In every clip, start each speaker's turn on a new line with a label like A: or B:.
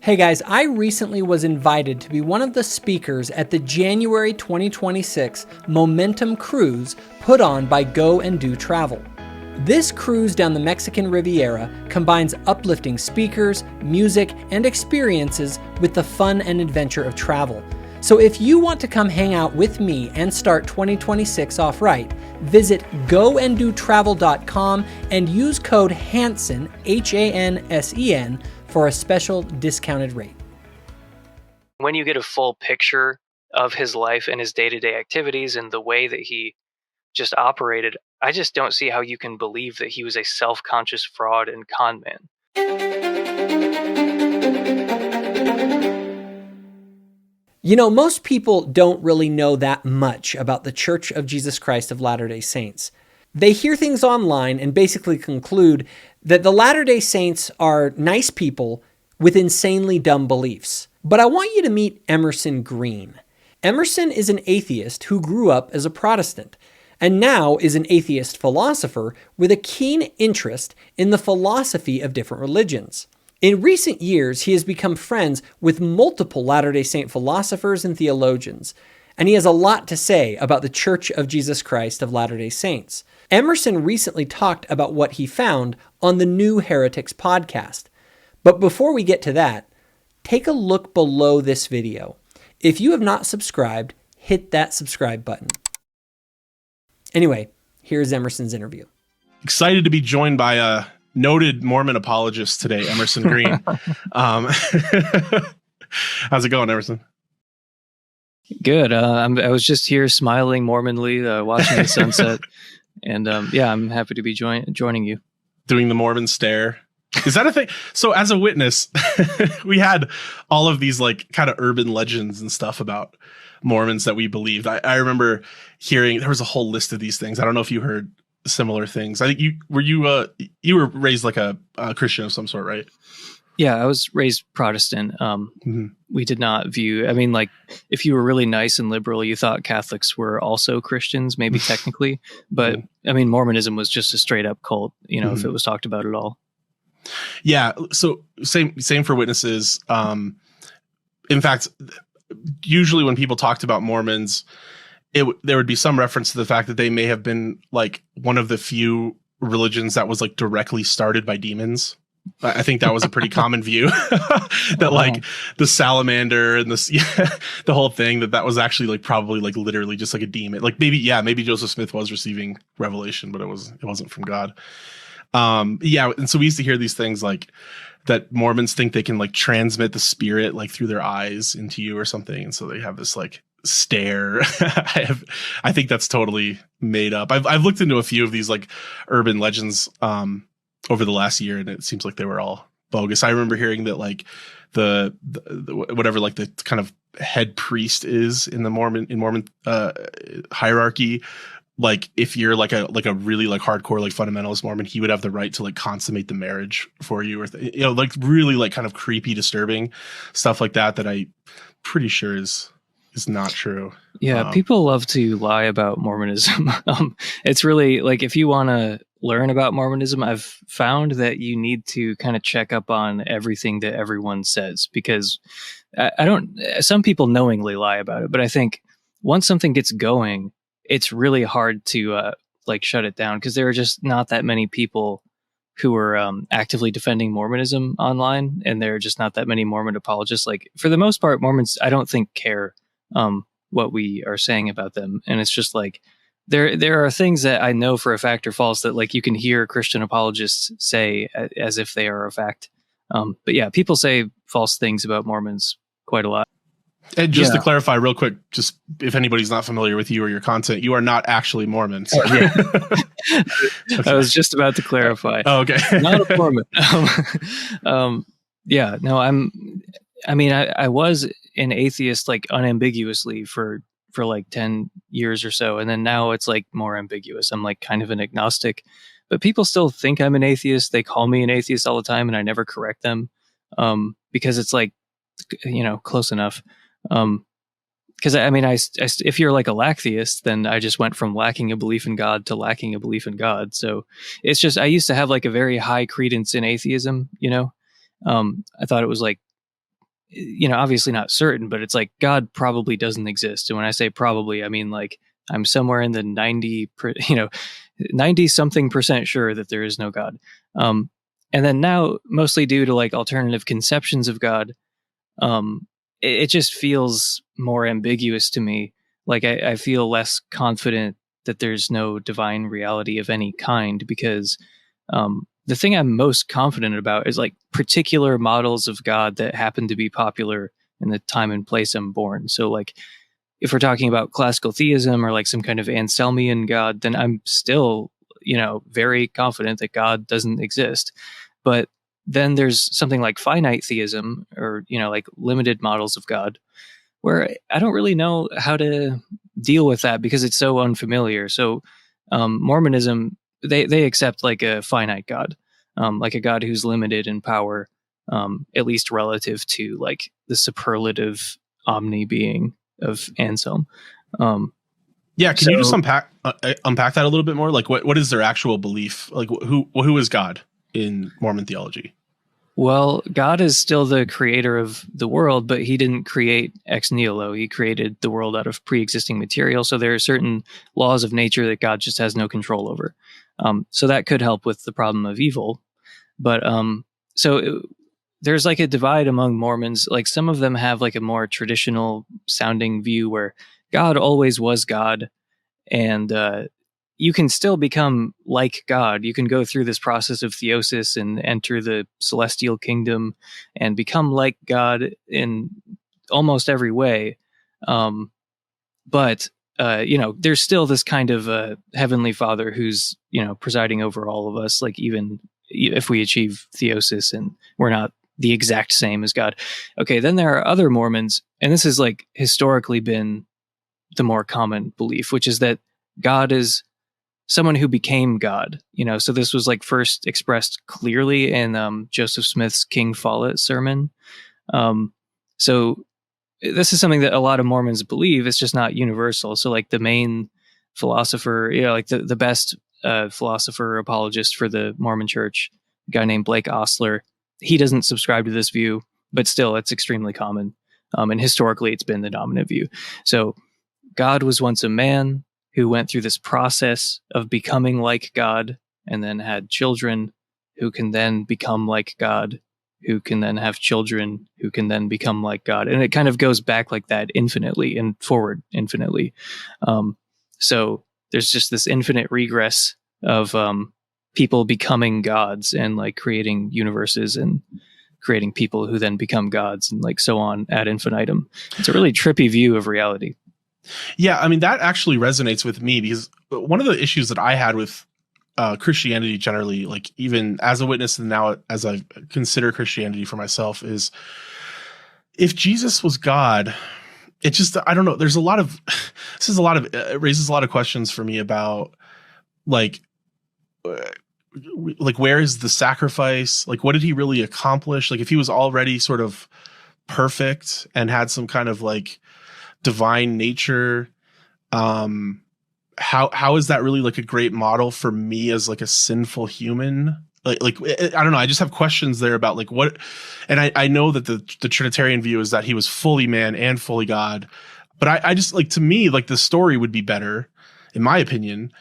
A: Hey guys, I recently was invited to be one of the speakers at the January 2026 Momentum Cruise put on by Go and Do Travel. This cruise down the Mexican Riviera combines uplifting speakers, music, and experiences with the fun and adventure of travel. So if you want to come hang out with me and start 2026 off right, visit goanddotravel.com and use code HANSEN, HANSEN, for a special discounted rate.
B: When you get a full picture of his life and his day-to-day activities and the way that he just operated, I just don't see how you can believe that he was a self-conscious fraud and con man.
A: You know, most people don't really know that much about the Church of Jesus Christ of Latter-day Saints. They hear things online and basically conclude that the Latter-day Saints are nice people with insanely dumb beliefs. But I want you to meet Emerson Green. Emerson is an atheist who grew up as a Protestant, and now is an atheist philosopher with a keen interest in the philosophy of different religions. In recent years, he has become friends with multiple Latter-day Saint philosophers and theologians, and he has a lot to say about the Church of Jesus Christ of Latter-day Saints. Emerson recently talked about what he found on the New Heretics podcast. But before we get to that, take a look below this video. If you have not subscribed, hit that subscribe button. Anyway, here's Emerson's interview.
C: Excited to be joined by a noted Mormon apologist today, Emerson Green. How's it going, Emerson?
B: Good. I was just here smiling Mormonly, watching the sunset. And I'm happy to be joining you.
C: Doing the Mormon stare. Is that a thing? So as a witness, we had all of these like kind of urban legends and stuff about Mormons that we believed. I remember hearing there was a whole list of these things. I don't know if you heard similar things. I think you were raised like a Christian of some sort, right?
B: Yeah, I was raised Protestant. We did not view, I mean, like, if you were really nice and liberal, you thought Catholics were also Christians, maybe technically. But, I mean, Mormonism was just a straight up cult, you know, if it was talked about at all.
C: Yeah, so same for witnesses. In fact, usually when people talked about Mormons, there would be some reference to the fact that they may have been, like, one of the few religions that was, like, directly started by demons. I think that was a pretty common view that like the salamander and the whole thing that was actually like probably like literally just like a demon. Like maybe Joseph Smith was receiving revelation, but it wasn't from God. And so we used to hear these things like that Mormons think they can like transmit the spirit like through their eyes into you or something, and so they have this like stare. I think that's totally made up. I've looked into a few of these like urban legends over the last year, and it seems like they were all bogus. I remember hearing that like the whatever like the kind of head priest is in the Mormon hierarchy, like if you're like a really like hardcore like fundamentalist Mormon, he would have the right to like consummate the marriage for you, or like really like kind of creepy, disturbing stuff like that I pretty sure is not true.
B: Yeah, people love to lie about Mormonism. It's really like if you want to learn about Mormonism, I've found that you need to kind of check up on everything that everyone says, because some people knowingly lie about it, but I think once something gets going, it's really hard to like shut it down, because there are just not that many people who are actively defending Mormonism online, and there are just not that many Mormon apologists. Like for the most part, Mormons, I don't think care what we are saying about them. And it's just like, there are things that I know for a fact are false that like you can hear Christian apologists say as if they are a fact. But yeah, people say false things about Mormons quite a lot.
C: And just to clarify real quick, just if anybody's not familiar with you or your content, you are not actually Mormon. So.
B: Yeah. I was just about to clarify.
C: Oh, okay.
B: Not a Mormon. I was an atheist like unambiguously for like 10 years or so, and then now it's like more ambiguous. I'm like kind of an agnostic, but people still think I'm an atheist. They call me an atheist all the time, and I never correct them because it's like, close enough. Because I mean, if you're like a lacktheist, then I just went from lacking a belief in God to lacking a belief in God. So it's just, I used to have like a very high credence in atheism, I thought it was like obviously not certain, but it's like God probably doesn't exist. And when I say probably, I mean like I'm somewhere in the 90 something percent sure that there is no God. And then now, mostly due to like alternative conceptions of God, it just feels more ambiguous to me. Like I feel less confident that there's no divine reality of any kind, because the thing I'm most confident about is like particular models of God that happen to be popular in the time and place I'm born. So like if we're talking about classical theism or like some kind of Anselmian God, then I'm still, very confident that God doesn't exist. But then there's something like finite theism, or, like limited models of God, where I don't really know how to deal with that because it's so unfamiliar. So Mormonism, they accept like a finite God, like a God who's limited in power, at least relative to like the superlative omni being of Anselm.
C: Yeah, can you just unpack that a little bit more? Like, what is their actual belief? Like, who is God in Mormon theology?
B: Well, God is still the creator of the world, but he didn't create ex nihilo. He created the world out of pre-existing material. So there are certain laws of nature that God just has no control over. So that could help with the problem of evil. But there's like a divide among Mormons. Like some of them have like a more traditional sounding view where God always was God, and you can still become like God. You can go through this process of theosis and enter the celestial kingdom and become like God in almost every way. But there's still this kind of heavenly Father who's, presiding over all of us, like even if we achieve theosis and we're not the exact same as God. Okay, then there are other Mormons, and this has like historically been the more common belief, which is that God is someone who became God. So this was like first expressed clearly in Joseph Smith's King Follett sermon. So this is something that a lot of Mormons believe. It's just not universal. So like the main philosopher, like the best philosopher apologist for the Mormon Church, a guy named Blake Ostler, he doesn't subscribe to this view, but still it's extremely common. And historically it's been the dominant view. So God was once a man who went through this process of becoming like God, and then had children who can then become like God, who can then have children who can then become like God. And it kind of goes back like that infinitely and forward infinitely. So there's just this infinite regress of people becoming gods and like creating universes and creating people who then become gods, and like so on ad infinitum. It's a really trippy view of reality.
C: Yeah, I mean, that actually resonates with me, because one of the issues that I had with Christianity generally, like even as a witness and now as I consider Christianity for myself, is if Jesus was God, it just, I don't know, there's a lot of, it raises a lot of questions for me about like where is the sacrifice? Like, what did he really accomplish? Like, if he was already sort of perfect and had some kind of like divine nature, how is that really like a great model for me as like a sinful human? Like I don't know, I just have questions there about like what, and I know that the Trinitarian view is that he was fully man and fully God, but I just like, to me, like the story would be better, in my opinion,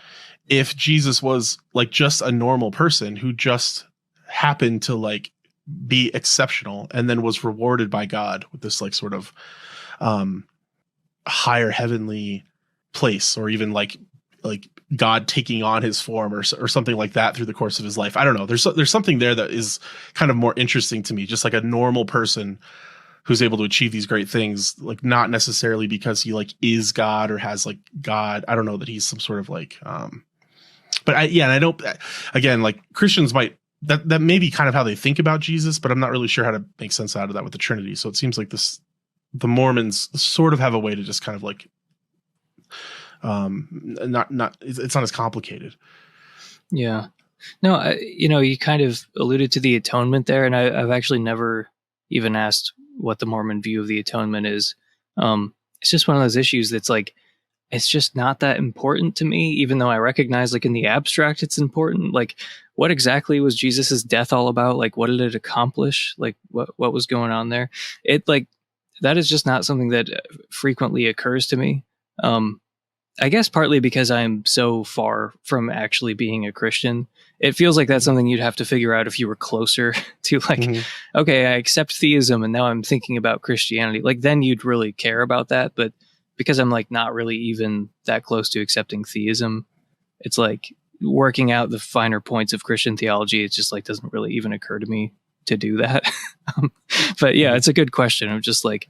C: if Jesus was like just a normal person who just happened to like be exceptional and then was rewarded by God with this like sort of higher heavenly place, or even like God taking on his form or something like that through the course of his life. I don't know. There's something there that is kind of more interesting to me, just like a normal person who's able to achieve these great things, like not necessarily because he like is God or has like God. I don't know that he's some sort of like, but and I don't, again, like Christians might, that may be kind of how they think about Jesus, but I'm not really sure how to make sense out of that with the Trinity. So it seems like the Mormons sort of have a way to just kind of like, it's not as complicated.
B: Yeah. No, you kind of alluded to the atonement there, and I've actually never even asked what the Mormon view of the atonement is. It's just one of those issues that's like, it's just not that important to me, even though I recognize like in the abstract it's important. Like, what exactly was Jesus's death all about? Like, what did it accomplish? Like, what was going on there? It like that is just not something that frequently occurs to me. I guess partly because I'm so far from actually being a Christian. It feels like that's something you'd have to figure out if you were closer to like, okay, I accept theism and now I'm thinking about Christianity. Like then you'd really care about that. But because I'm like not really even that close to accepting theism, it's like working out the finer points of Christian theology. It just like doesn't really even occur to me to do that. But yeah, it's a good question of just like,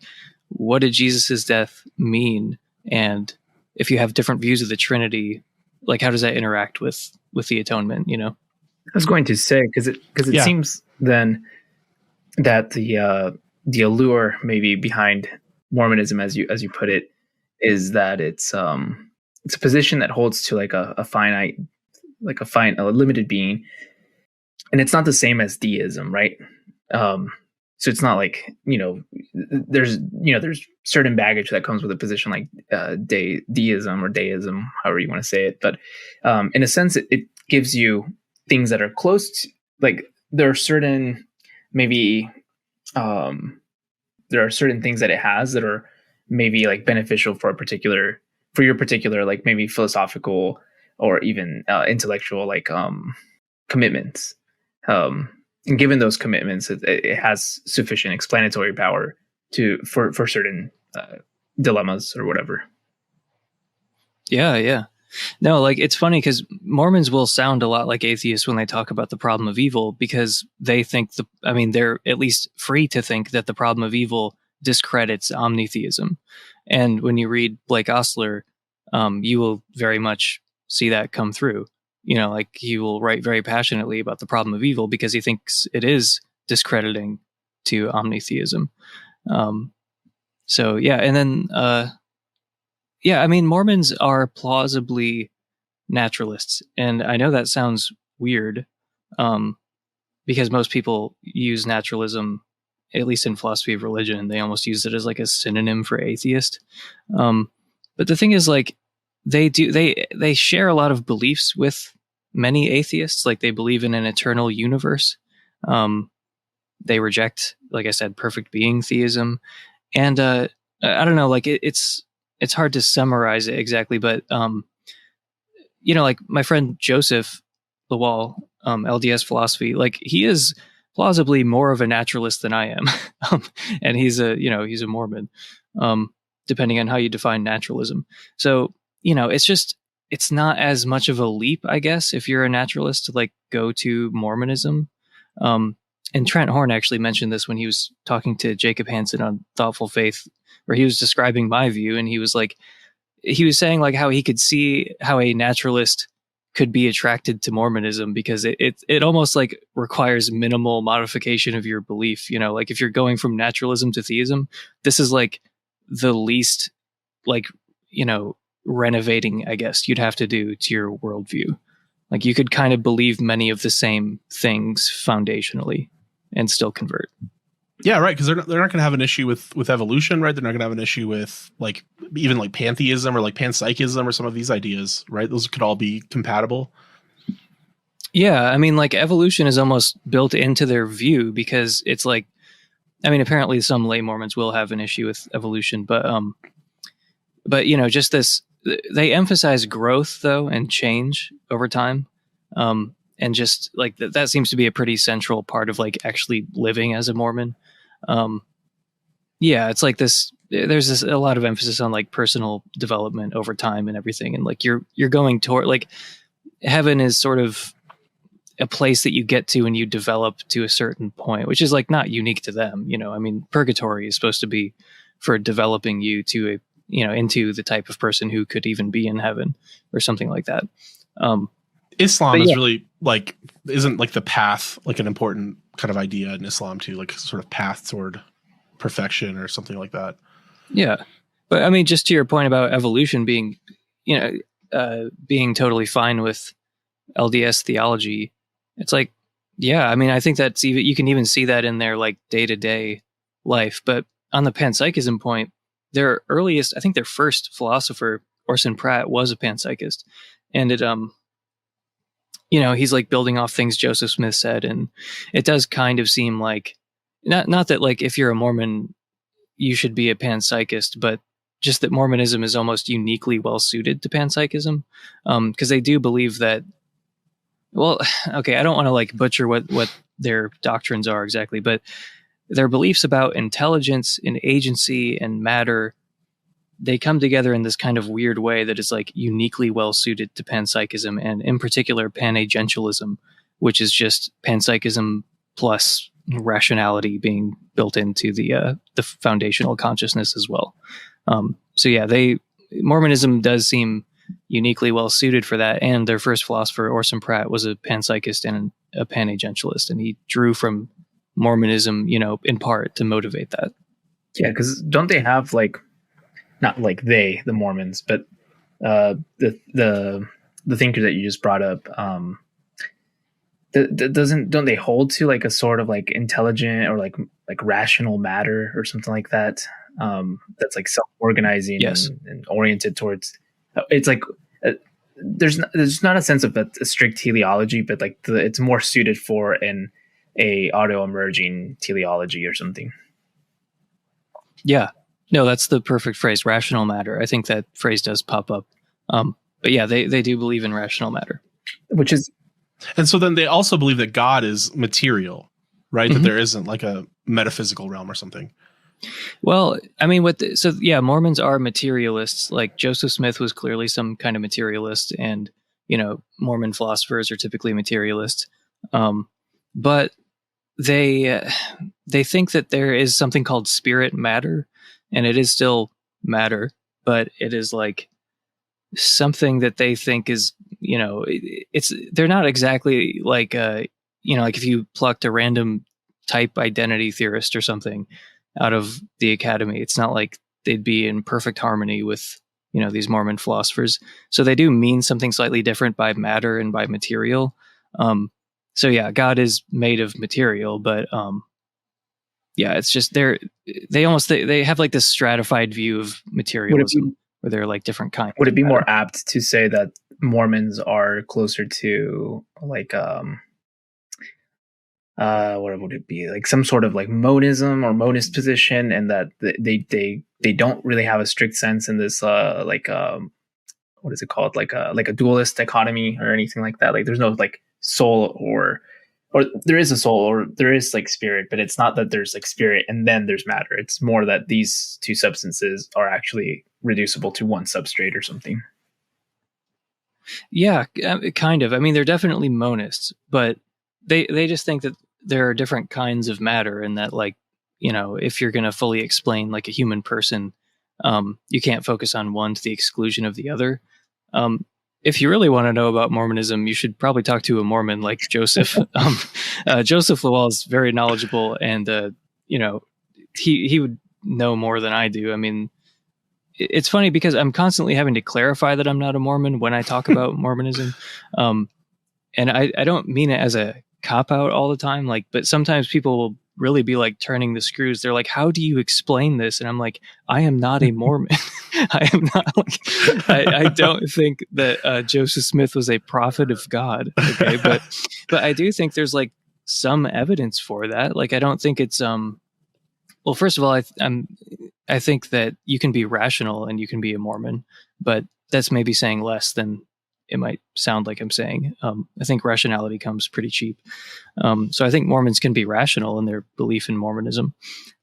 B: what did Jesus's death mean? And if you have different views of the Trinity, like how does that interact with the atonement? You know,
D: I was going to say because it seems then that the allure maybe behind Mormonism, as you put it, is that it's a position that holds to like a finite, a limited being, and it's not the same as deism, right? So it's not like, there's certain baggage that comes with a position like deism or deism, however you want to say it. But in a sense, it gives you things that are close to, like, there are certain maybe there are certain things that it has that are maybe like beneficial for your particular like maybe philosophical or even intellectual like commitments. And given those commitments, it has sufficient explanatory power for certain dilemmas or whatever.
B: Yeah. No, like it's funny because Mormons will sound a lot like atheists when they talk about the problem of evil, because they think they're at least free to think that the problem of evil discredits omnitheism. And when you read Blake Ostler, you will very much see that come through. Like he will write very passionately about the problem of evil because he thinks it is discrediting to omnitheism. So yeah, and then Mormons are plausibly naturalists, and I know that sounds weird, because most people use naturalism, at least in philosophy of religion, they almost use it as like a synonym for atheist. But the thing is, like, they share a lot of beliefs with many atheists. Like they believe in an eternal universe. They reject, like I said, perfect being theism. And I don't know, like it's hard to summarize it exactly, but like my friend Joseph Lawal, LDS philosophy, like he is plausibly more of a naturalist than I am. And he's a Mormon, depending on how you define naturalism. So, it's not as much of a leap, I guess, if you're a naturalist to like go to Mormonism. And Trent Horn actually mentioned this when he was talking to Jacob Hansen on Thoughtful Faith, where he was describing my view. And he was saying like how he could see how a naturalist could be attracted to Mormonism because it almost like requires minimal modification of your belief. Like if you're going from naturalism to theism, this is like the least like, renovating, I guess, you'd have to do to your worldview. Like you could kind of believe many of the same things foundationally and still convert.
C: Yeah, right. Because they're not going to have an issue with evolution, right? They're not going to have an issue with like even like pantheism or like panpsychism or some of these ideas, right? Those could all be compatible.
B: Yeah, I mean, like evolution is almost built into their view because it's like, I mean, apparently some lay Mormons will have an issue with evolution, but just this, they emphasize growth though and change over time. And just like that seems to be a pretty central part of like actually living as a Mormon. It's like this, there's a lot of emphasis on like personal development over time and everything. And like you're going toward like heaven is sort of a place that you get to and you develop to a certain point, which is like not unique to them. I mean, purgatory is supposed to be for developing you to into the type of person who could even be in heaven or something like that.
C: Islam is really like, isn't like the path, like an important kind of idea in Islam too, like sort of path toward perfection or something like that. Yeah.
B: But I mean, just to your point about evolution being, being totally fine with LDS theology, it's like, yeah, I mean, I think that's even, you can even see that in their like day-to-day life. But on the panpsychism point, their first philosopher Orson Pratt was a panpsychist, and it he's like building off things Joseph Smith said, and it does kind of seem like not that like if you're a Mormon you should be a panpsychist, but just that Mormonism is almost uniquely well suited to panpsychism, because they do believe that. Well, okay, I don't want to like butcher what their doctrines are exactly, but their beliefs about intelligence and agency and matter, they come together in this kind of weird way that is like uniquely well suited to panpsychism, and in particular panagentialism, which is just panpsychism plus rationality being built into the foundational consciousness as well. So yeah, Mormonism does seem uniquely well suited for that. And their first philosopher, Orson Pratt, was a panpsychist and a panagentialist, and he drew from Mormonism, in part to motivate that.
D: Yeah, because don't they have like, not like the Mormons, but the thinker that you just brought up, don't they hold to like a sort of like intelligent or like rational matter or something like that? That's like self-organizing,
B: yes,
D: and oriented towards. It's like there's not a sense of a strict teleology, but like it's more suited for a auto-emerging teleology or something.
B: Yeah, no, that's the perfect phrase, rational matter. I think that phrase does pop up. But yeah, they do believe in rational matter,
D: which is.
C: And so then they also believe that God is material, right? Mm-hmm. That there isn't like a metaphysical realm or something.
B: Well, I mean, Mormons are materialists. Like Joseph Smith was clearly some kind of materialist, and Mormon philosophers are typically materialists. But they think that there is something called spirit matter, and it is still matter, but it is like something that they think is, they're not exactly like, like if you plucked a random type identity theorist or something out of the academy, it's not like they'd be in perfect harmony with, these Mormon philosophers. So they do mean something slightly different by matter and by material. So yeah, God is made of material, but yeah, it's just they have like this stratified view of materialism where they're like different kinds.
D: Would it be more apt to say that Mormons are closer to like what would it be, like some sort of like monism or monist position, and that they don't really have a strict sense in this what is it called, like a dualist dichotomy or anything like that? Like there's no like soul or there is a soul or there is like spirit, but it's not that there's like spirit and then there's matter. It's more that these two substances are actually reducible to one substrate or something.
B: Yeah, kind of. I mean, they're definitely monists, but they just think that there are different kinds of matter, and that like, if you're going to fully explain like a human person, you can't focus on one to the exclusion of the other. If you really want to know about Mormonism, you should probably talk to a Mormon like Joseph. Joseph Lowell is very knowledgeable, and he would know more than I do. I mean, it's funny because I'm constantly having to clarify that I'm not a Mormon when I talk about Mormonism, and I don't mean it as a cop out all the time. Like, but sometimes people will really be like turning the screws. They're like, "How do you explain this?" And I'm like, "I am not a Mormon. I am not like, I don't think that Joseph Smith was a prophet of God." Okay, but I do think there's like some evidence for that. Like, I don't think it's well, first of all, I think that you can be rational and you can be a Mormon, but that's maybe saying less than it might sound like I'm saying. I think rationality comes pretty cheap. So I think Mormons can be rational in their belief in Mormonism,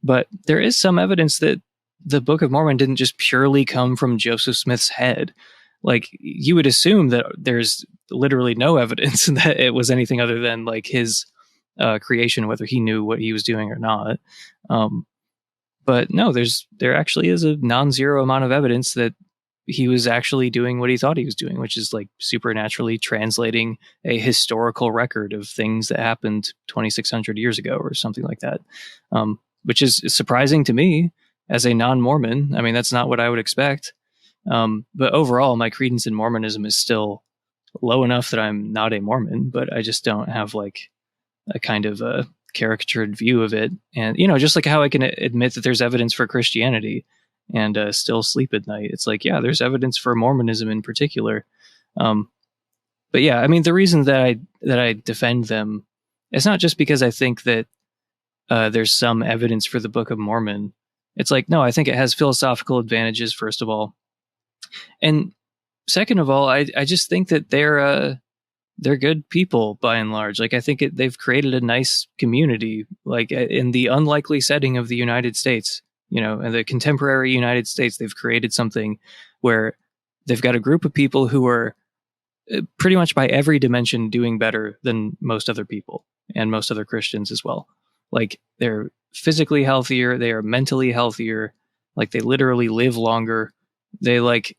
B: but there is some evidence that the Book of Mormon didn't just purely come from Joseph Smith's head. Like, you would assume that there's literally no evidence that it was anything other than like his creation, whether he knew what he was doing or not. But no, there actually is a non-zero amount of evidence that he was actually doing what he thought he was doing, which is like supernaturally translating a historical record of things that happened 2,600 years ago or something like that, which is surprising to me as a non-Mormon. I mean, that's not what I would expect. But overall, my credence in Mormonism is still low enough that I'm not a Mormon, but I just don't have like a kind of a caricatured view of it. And, just like how I can admit that there's evidence for Christianity, and still sleep at night. It's like, yeah, there's evidence for Mormonism in particular. But yeah, I mean, the reason that I defend them, it's not just because I think that there's some evidence for the Book of Mormon. It's like, no, I think it has philosophical advantages, first of all. And second of all, I just think that they're good people by and large. Like, I think they've created a nice community, like in the unlikely setting of the United States, in the contemporary United States, they've created something where they've got a group of people who are pretty much by every dimension doing better than most other people and most other Christians as well. Like, they're physically healthier, they are mentally healthier, like they literally live longer. They like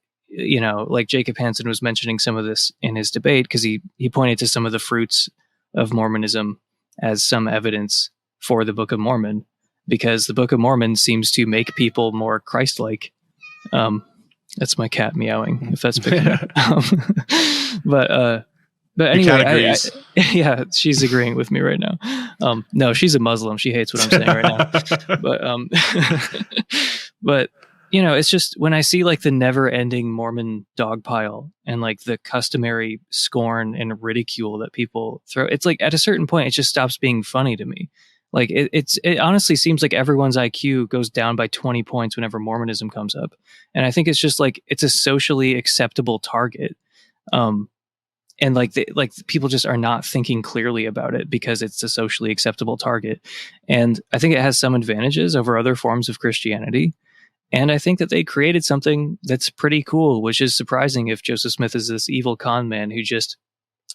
B: Jacob Hansen was mentioning some of this in his debate, because he pointed to some of the fruits of Mormonism as some evidence for the Book of Mormon, because the Book of Mormon seems to make people more Christ-like. That's my cat meowing, if that's picking up. But anyway, yeah, she's agreeing with me right now. No, she's a Muslim. She hates what I'm saying right now. But it's just when I see like the never-ending Mormon dogpile and like the customary scorn and ridicule that people throw, it's like at a certain point it just stops being funny to me. Like it honestly seems like everyone's IQ goes down by 20 points whenever Mormonism comes up, and I think it's just like it's a socially acceptable target. And like people just are not thinking clearly about it because it's a socially acceptable target. And I think it has some advantages over other forms of Christianity. And I think that they created something that's pretty cool, which is surprising if Joseph Smith is this evil con man who just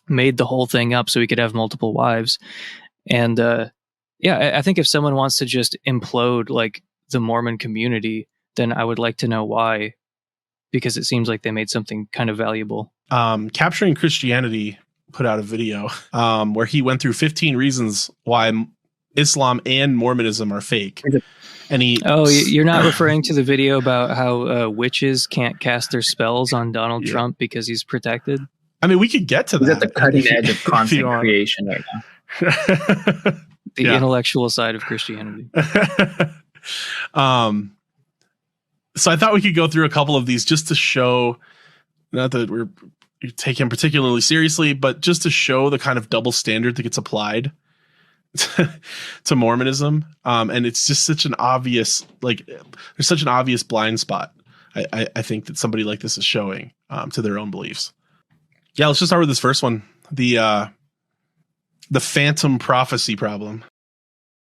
B: made the whole thing up so he could have multiple wives. And I think if someone wants to just implode like the Mormon community, then I would like to know why, because it seems like they made something kind of valuable.
C: Capturing Christianity put out a video where he went through 15 reasons why Islam and Mormonism are fake. And
B: you're not referring to the video about how witches can't cast their spells on Donald Trump because he's protected?
C: I mean, we could get to that.
D: He's at the cutting edge of content creation right now.
B: The intellectual side of Christianity.
C: So I thought we could go through a couple of these just to show, not that we're taking particularly seriously, but just to show the kind of double standard that gets applied to Mormonism. And it's just such an obvious, there's such an obvious blind spot. I think that somebody like this is showing to their own beliefs. Yeah, let's just start with this first one. The phantom prophecy problem.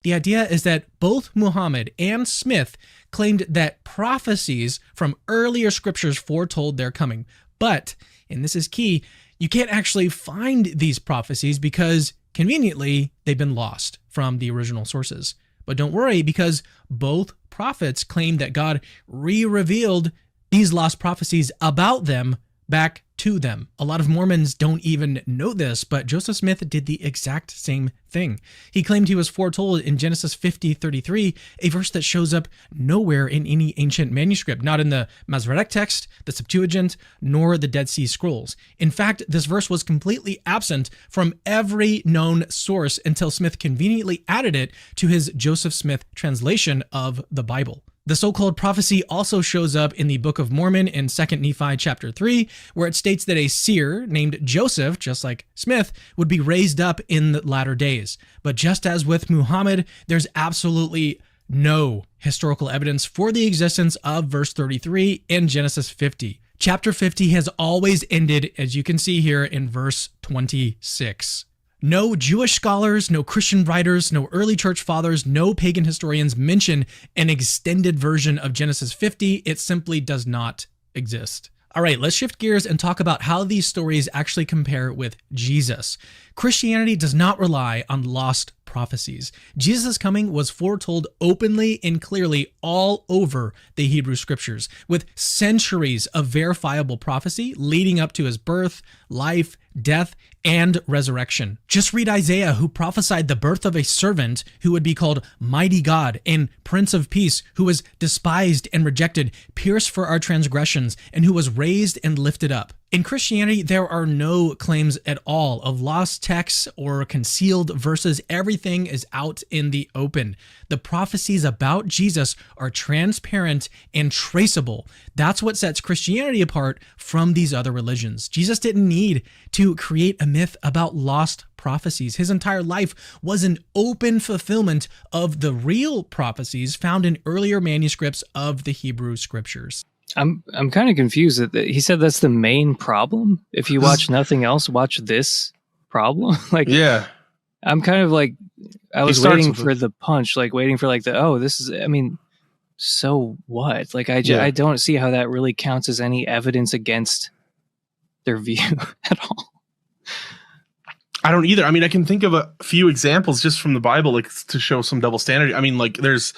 E: The idea is that both Muhammad and Smith claimed that prophecies from earlier scriptures foretold their coming. But, and this is key, you can't actually find these prophecies because, conveniently, they've been lost from the original sources. But don't worry, because both prophets claim that God re-revealed these lost prophecies about them back to them. A lot of Mormons don't even know this, but Joseph Smith did the exact same thing. He claimed he was foretold in Genesis 50:33, a verse that shows up nowhere in any ancient manuscript, not in the Masoretic text, the Septuagint, nor the Dead Sea Scrolls. In fact, this verse was completely absent from every known source until Smith conveniently added it to his Joseph Smith translation of the Bible. The so-called prophecy also shows up in the Book of Mormon in 2 Nephi chapter 3, where it states that a seer named Joseph, just like Smith, would be raised up in the latter days. But just as with Muhammad, there's absolutely no historical evidence for the existence of verse 33 in Genesis 50. Chapter 50 has always ended, as you can see here, in verse 26. No Jewish scholars, no Christian writers, no early church fathers, no pagan historians mention an extended version of Genesis 50. It simply does not exist. All right, let's shift gears and talk about how these stories actually compare with Jesus. Christianity does not rely on lost prophecies. Jesus' coming was foretold openly and clearly all over the Hebrew Scriptures, with centuries of verifiable prophecy leading up to his birth, life, death, and resurrection. Just read Isaiah, who prophesied the birth of a servant who would be called Mighty God and Prince of Peace, who was despised and rejected, pierced for our transgressions, and who was raised and lifted up. In Christianity, there are no claims at all of lost texts or concealed verses. Everything is out in the open. The prophecies about Jesus are transparent and traceable. That's what sets Christianity apart from these other religions. Jesus didn't need to create a myth about lost prophecies. His entire life was an open fulfillment of the real prophecies found in earlier manuscripts of the Hebrew scriptures.
B: I'm kind of confused that he said that's the main problem. If you watch nothing else, watch this problem. Like,
C: Yeah.
B: I'm kind of like, I was waiting for the punch, like waiting for like this is, I mean, so what? Like, I don't see how that really counts as any evidence against their view at all.
C: I don't either. I mean, I can think of a few examples just from the Bible, like to show some double standard. I mean, like there's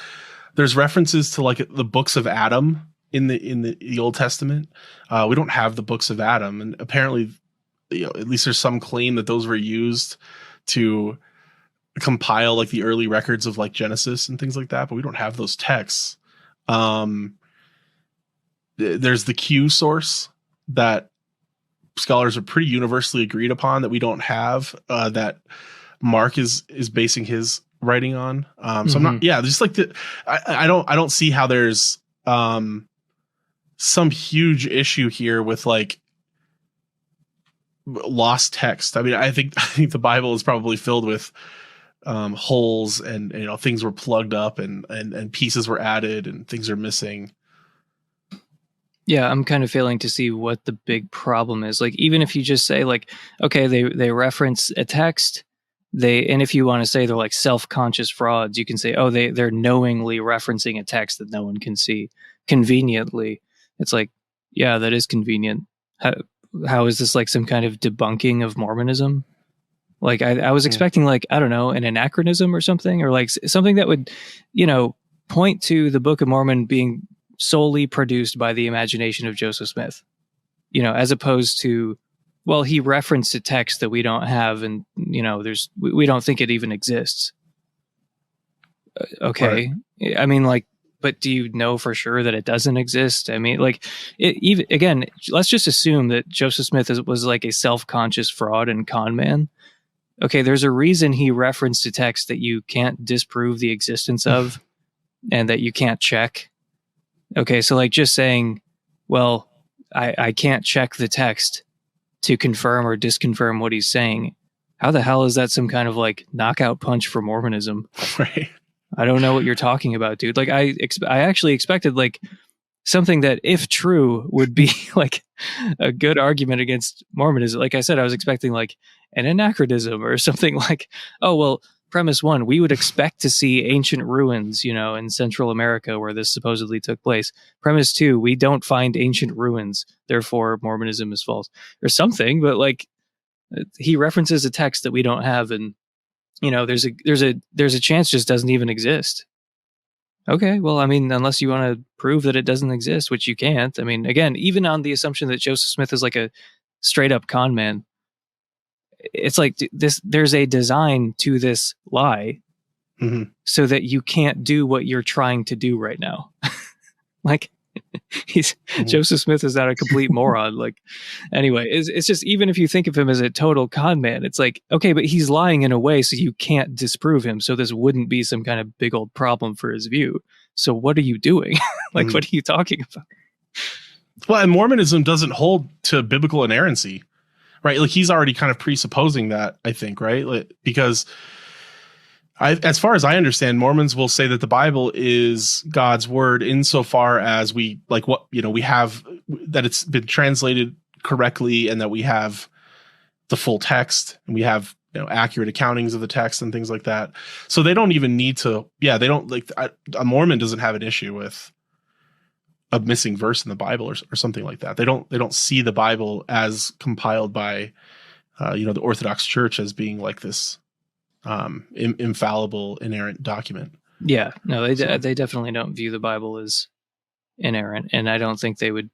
C: references to like the books of Adam in the Old Testament. We don't have the books of Adam, and apparently, at least there's some claim that those were used to compile like the early records of like Genesis and things like that, but we don't have those texts. There's the Q source that scholars are pretty universally agreed upon that we don't have, that Mark is basing his writing on. So I'm not, just like I don't see how there's some huge issue here with like lost text. I mean, I think the Bible is probably filled with holes, and things were plugged up, and pieces were added, and things are missing.
B: Yeah, I'm kind of failing to see what the big problem is. Like, even if you just say like, okay, they reference a text, and if you want to say they're like self-conscious frauds, you can say, oh, they're knowingly referencing a text that no one can see conveniently. It's like, yeah, that is convenient. How is this like some kind of debunking of Mormonism? Like, I was expecting like, I don't know, an anachronism or something, or like something that would, point to the Book of Mormon being solely produced by the imagination of Joseph Smith, as opposed to, well, he referenced a text that we don't have, and we don't think it even exists. Okay, right. I mean, like, but do you know for sure that it doesn't exist? I mean, like, even again, let's just assume that Joseph Smith was like a self-conscious fraud and con man. Okay, there's a reason he referenced a text that you can't disprove the existence of and that you can't check. Okay, so like just saying, well, I can't check the text to confirm or disconfirm what he's saying. How the hell is that some kind of like knockout punch for Mormonism?
C: Right.
B: I don't know what you're talking about, dude. Like I actually expected like something that, if true, would be like a good argument against Mormonism. Like I said, I was expecting like an anachronism or something like, oh, well, premise one, we would expect to see ancient ruins, in Central America where this supposedly took place. Premise two, we don't find ancient ruins, therefore Mormonism is false, or something. But like, he references a text that we don't have, and there's a chance just doesn't even exist. Okay, well, I mean, unless you want to prove that it doesn't exist, which you can't. I mean, again, even on the assumption that Joseph Smith is like a straight up con man, it's like there's a design to this lie, so that you can't do what you're trying to do right now. Like, Joseph Smith is not a complete moron. Like, anyway, it's just, even if you think of him as a total con man, it's like, okay, but he's lying in a way so you can't disprove him. So this wouldn't be some kind of big old problem for his view. So what are you doing? Like, what are you talking about?
C: Well, and Mormonism doesn't hold to biblical inerrancy, right? Like, he's already kind of presupposing that, I think, right? Like, because as far as I understand, Mormons will say that the Bible is God's word insofar as we have, that it's been translated correctly, and that we have the full text, and we have accurate accountings of the text and things like that. So they don't even need to. Yeah, they don't like a Mormon doesn't have an issue with a missing verse in the Bible or something like that. They don't see the Bible as compiled by the Orthodox Church as being like this infallible, inerrant document.
B: Yeah, no, they definitely don't view the Bible as inerrant, and I don't think they would.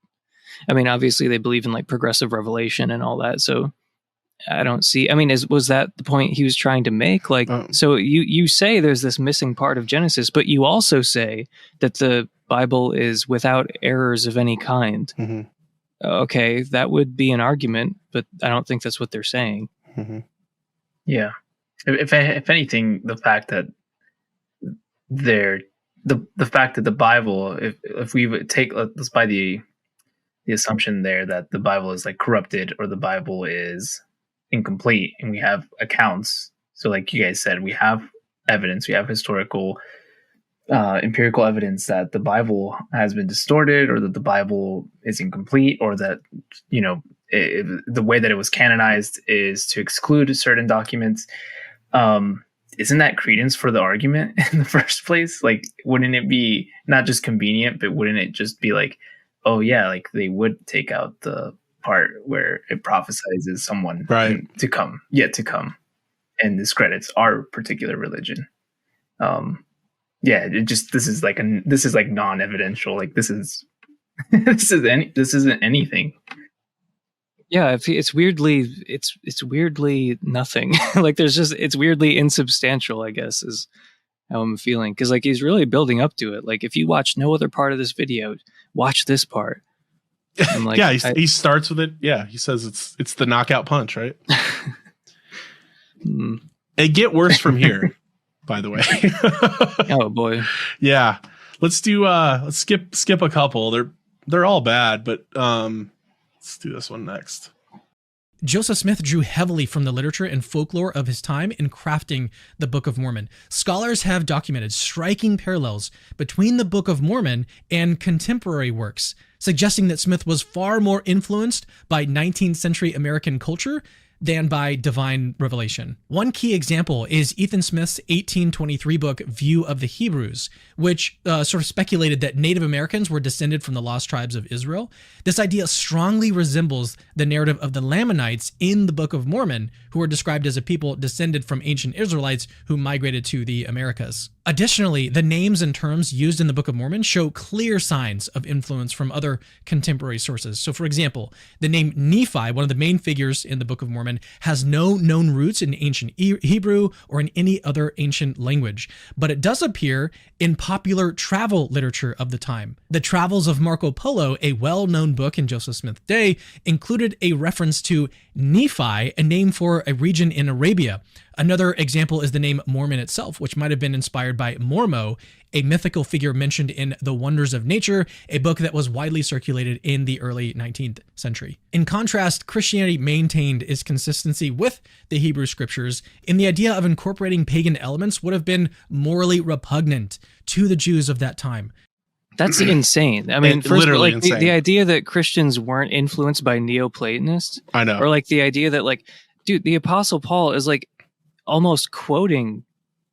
B: I mean, obviously they believe in like progressive revelation and all that, so I don't see. I mean, was that the point he was trying to make? Like, so you say there's this missing part of Genesis, but you also say that the Bible is without errors of any kind. okay, that would be an argument, but I don't think that's what they're saying.
C: Mm-hmm.
D: Yeah. If anything, the fact that the fact that the Bible, if we take, let's buy the assumption there that the Bible is like corrupted or the Bible is incomplete, and we have accounts. So like you guys said, we have evidence, we have historical empirical evidence that the Bible has been distorted, or that the Bible is incomplete, or that, you know, the way that it was canonized is to exclude certain documents. Isn't that credence for the argument in the first place? Like, wouldn't it be not just convenient, but wouldn't it just be like, oh yeah, like they would take out the part where it prophesizes someone to come, yet to come, and discredits our particular religion? Yeah, it just, this is like non-evidential. Like this isn't anything.
B: Yeah, it's weirdly nothing. Like it's weirdly insubstantial, I guess, is how I'm feeling. Because like he's really building up to it. Like if you watch no other part of this video, watch this part. And like,
C: yeah, he starts with it. Yeah, he says it's the knockout punch, right? It get worse from here, by the way.
B: Oh boy.
C: Yeah, let's skip a couple. They're all bad, but let's do this one next.
E: Joseph Smith drew heavily from the literature and folklore of his time in crafting the Book of Mormon. Scholars have documented striking parallels between the Book of Mormon and contemporary works, suggesting that Smith was far more influenced by 19th century American culture than by divine revelation. One key example is Ethan Smith's 1823 book, View of the Hebrews, which sort of speculated that Native Americans were descended from the lost tribes of Israel. This idea strongly resembles the narrative of the Lamanites in the Book of Mormon, who are described as a people descended from ancient Israelites who migrated to the Americas. Additionally, the names and terms used in the Book of Mormon show clear signs of influence from other contemporary sources. So, for example, the name Nephi, one of the main figures in the Book of Mormon, has no known roots in ancient Hebrew or in any other ancient language, but it does appear in popular travel literature of the time. The Travels of Marco Polo, a well-known book in Joseph Smith's day, included a reference to Nephi, a name for a region in Arabia. Another example is the name Mormon itself, which might have been inspired by Mormo, a mythical figure mentioned in The Wonders of Nature, a book that was widely circulated in the early 19th century. In contrast, Christianity maintained its consistency with the Hebrew scriptures, and the idea of incorporating pagan elements would have been morally repugnant to the Jews of that time.
B: That's insane. I mean, first,
C: literally
B: like
C: insane.
B: The idea that Christians weren't influenced by Neoplatonists,
C: I know,
B: or like the idea that like, dude, the Apostle Paul is like almost quoting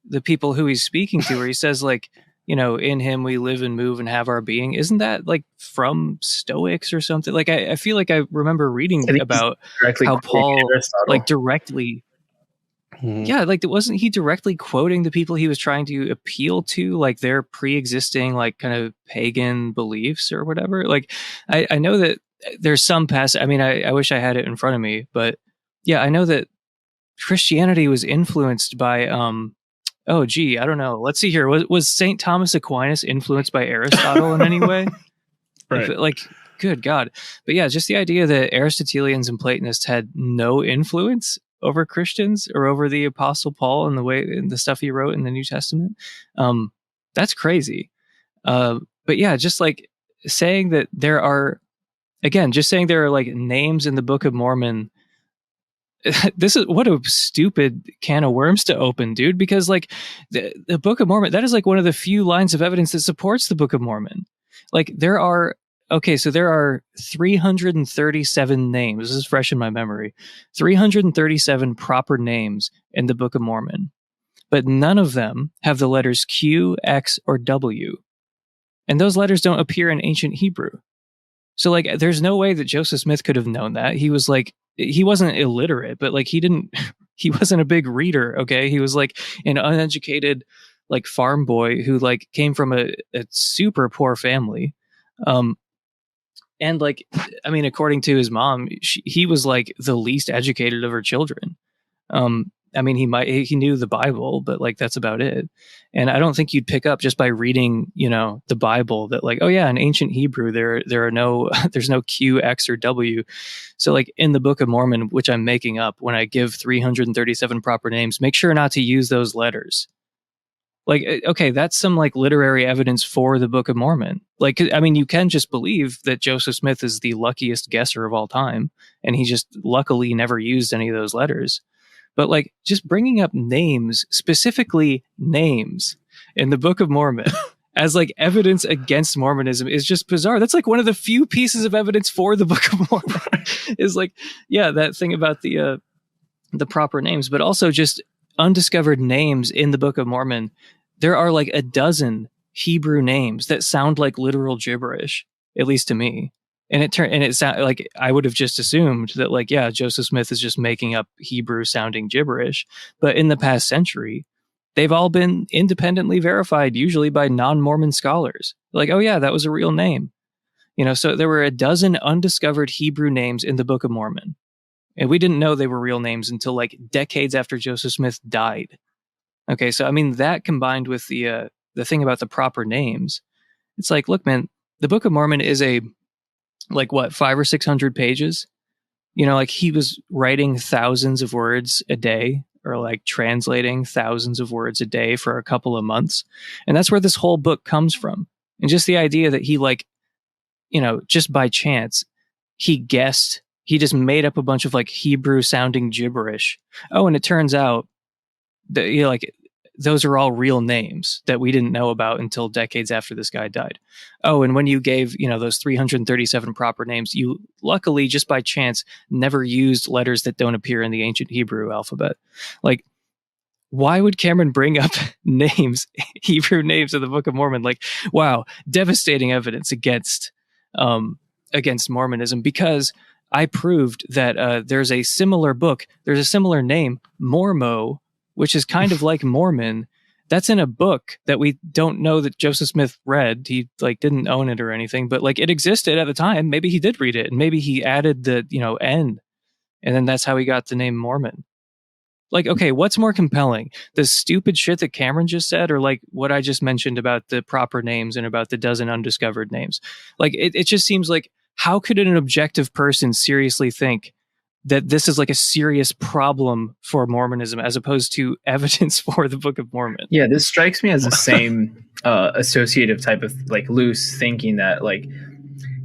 B: the people who he's speaking to, where he says like, you know, in him we live and move and have our being. Isn't that like from Stoics or something? Like I feel like I remember reading about how Paul like directly. Yeah, like wasn't he directly quoting the people he was trying to appeal to, like their pre-existing like kind of pagan beliefs or whatever? Like I know that there's some passage. I mean, I wish I had it in front of me, but yeah, I know that Christianity was influenced by oh gee, I don't know. Let's see here. Was St. Thomas Aquinas influenced by Aristotle in any way?
C: Right.
B: Like, good God. But yeah, just the idea that Aristotelians and Platonists had no influence over Christians or over the Apostle Paul and the stuff he wrote in the New Testament. That's crazy. But yeah, just like saying that there are like names in the Book of Mormon. This is what a stupid can of worms to open, dude, because like the Book of Mormon, that is like one of the few lines of evidence that supports the Book of Mormon. Like there are 337 names. This is fresh in my memory. 337 proper names in the Book of Mormon, but none of them have the letters Q, X, or W. And those letters don't appear in ancient Hebrew. So like, there's no way that Joseph Smith could have known that. He wasn't illiterate, but like he wasn't a big reader. Okay. He was like an uneducated, like farm boy who like came from a super poor family. And like, I mean, according to his mom, he was like the least educated of her children. I mean, he knew the Bible, but like that's about it. And I don't think you'd pick up just by reading, the Bible that like, oh yeah, in ancient Hebrew there are no there's no Q, X, or W. So like in the Book of Mormon, which I'm making up, when I give 337 proper names, make sure not to use those letters. Like, okay, that's some like literary evidence for the Book of Mormon. Like, I mean, you can just believe that Joseph Smith is the luckiest guesser of all time, and he just luckily never used any of those letters. But like just bringing up names, specifically names in the Book of Mormon as like evidence against Mormonism is just bizarre. That's like one of the few pieces of evidence for the Book of Mormon is like, yeah, that thing about the proper names, but also just undiscovered names in the Book of Mormon. There are like a dozen Hebrew names that sound like literal gibberish, at least to me. And it sounded like I would have just assumed that like, yeah, Joseph Smith is just making up Hebrew sounding gibberish. But in the past century, they've all been independently verified, usually by non-Mormon scholars. Like, oh yeah, that was a real name. So there were a dozen undiscovered Hebrew names in the Book of Mormon. And we didn't know they were real names until like decades after Joseph Smith died. Okay, so I mean, that combined with the thing about the proper names, it's like, look, man, the Book of Mormon is a like what 500 or 600 pages. Like he was writing thousands of words a day, or like translating thousands of words a day for a couple of months, and that's where this whole book comes from. And just the idea that he like, just by chance, he guessed. He just made up a bunch of like Hebrew sounding gibberish. Oh, and it turns out that like those are all real names that we didn't know about until decades after this guy died. Oh, and when you gave, those 337 proper names, you luckily just by chance never used letters that don't appear in the ancient Hebrew alphabet. Like, why would Cameron bring up names, Hebrew names of the Book of Mormon? Like, wow, devastating evidence against Mormonism, because I proved that there's a similar book, there's a similar name, Mormo, which is kind of like Mormon. That's in a book that we don't know that Joseph Smith read. He like didn't own it or anything, but like it existed at the time. Maybe he did read it, and maybe he added the, N, and then that's how he got the name Mormon. Like, okay, what's more compelling? The stupid shit that Cameron just said, or like what I just mentioned about the proper names and about the dozen undiscovered names? Like, it just seems like, how could an objective person seriously think that this is like a serious problem for Mormonism as opposed to evidence for the Book of Mormon?
D: Yeah, this strikes me as the same associative type of like loose thinking that like,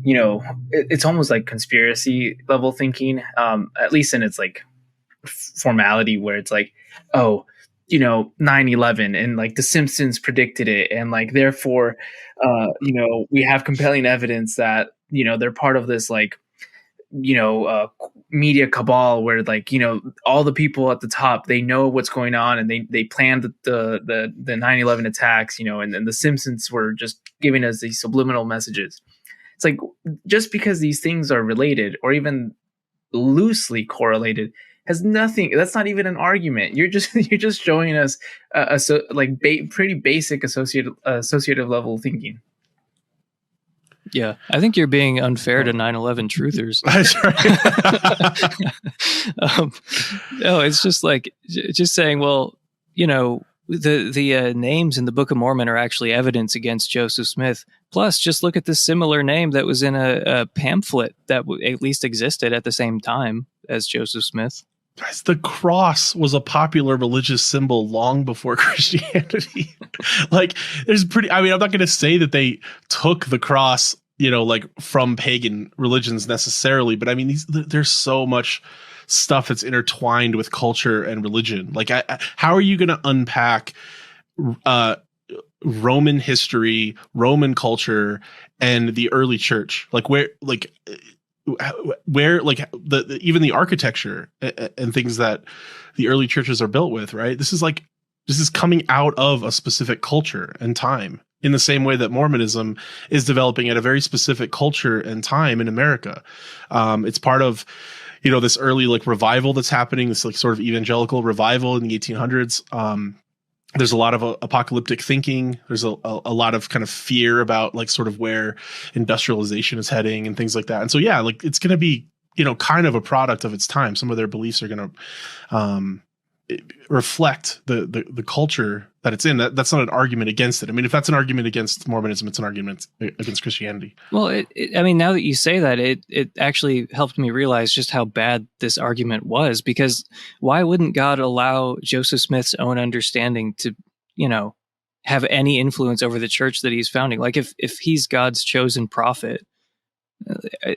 D: it's almost like conspiracy level thinking, at least in its like formality, where it's like, oh, 9/11 and like the Simpsons predicted it, and like therefore we have compelling evidence that they're part of this like media cabal where like all the people at the top, they know what's going on, and they planned the 9/11 attacks, and the Simpsons were just giving us these subliminal messages. It's like, just because these things are related or even loosely correlated has nothing. That's not even an argument. You're just showing us pretty basic associative level thinking.
B: Yeah, I think you're being unfair to 9/11 truthers.
C: That's right.
B: No, it's just like just saying, well, the names in the Book of Mormon are actually evidence against Joseph Smith. Plus, just look at the similar name that was in a pamphlet that at least existed at the same time as Joseph Smith.
C: Guys, the cross was a popular religious symbol long before Christianity. Like, I'm not going to say that they took the cross, like from pagan religions necessarily, but I mean, there's so much stuff that's intertwined with culture and religion. Like, how are you going to unpack Roman history, Roman culture, and the early church? Like, where even the architecture and things that the early churches are built with, right? This is coming out of a specific culture and time, in the same way that Mormonism is developing at a very specific culture and time in America. It's part of, this early like revival that's happening, this like sort of evangelical revival in the 1800s. There's a lot of apocalyptic thinking. There's a lot of kind of fear about like sort of where industrialization is heading and things like that. And so, yeah, like it's going to be, kind of a product of its time. Some of their beliefs are going to reflect the culture that it's in. That's not an argument against it. I mean, if that's an argument against Mormonism, it's an argument against Christianity.
B: Well, I mean, now that you say that, it actually helped me realize just how bad this argument was, because why wouldn't God allow Joseph Smith's own understanding to, have any influence over the church that he's founding? Like if he's God's chosen prophet,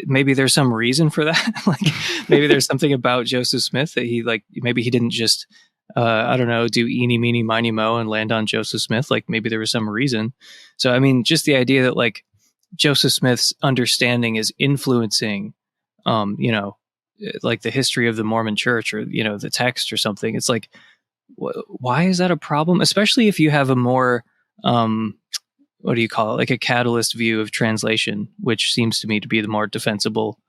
B: maybe there's some reason for that. Like maybe there's something about Joseph Smith that maybe he didn't just, I don't know, do eeny, meeny, miny, mo and land on Joseph Smith. Like maybe there was some reason. So, I mean, just the idea that like Joseph Smith's understanding is influencing, like the history of the Mormon church or, the text or something. It's like, why is that a problem? Especially if you have a more, what do you call it? Like a catalyst view of translation, which seems to me to be the more defensible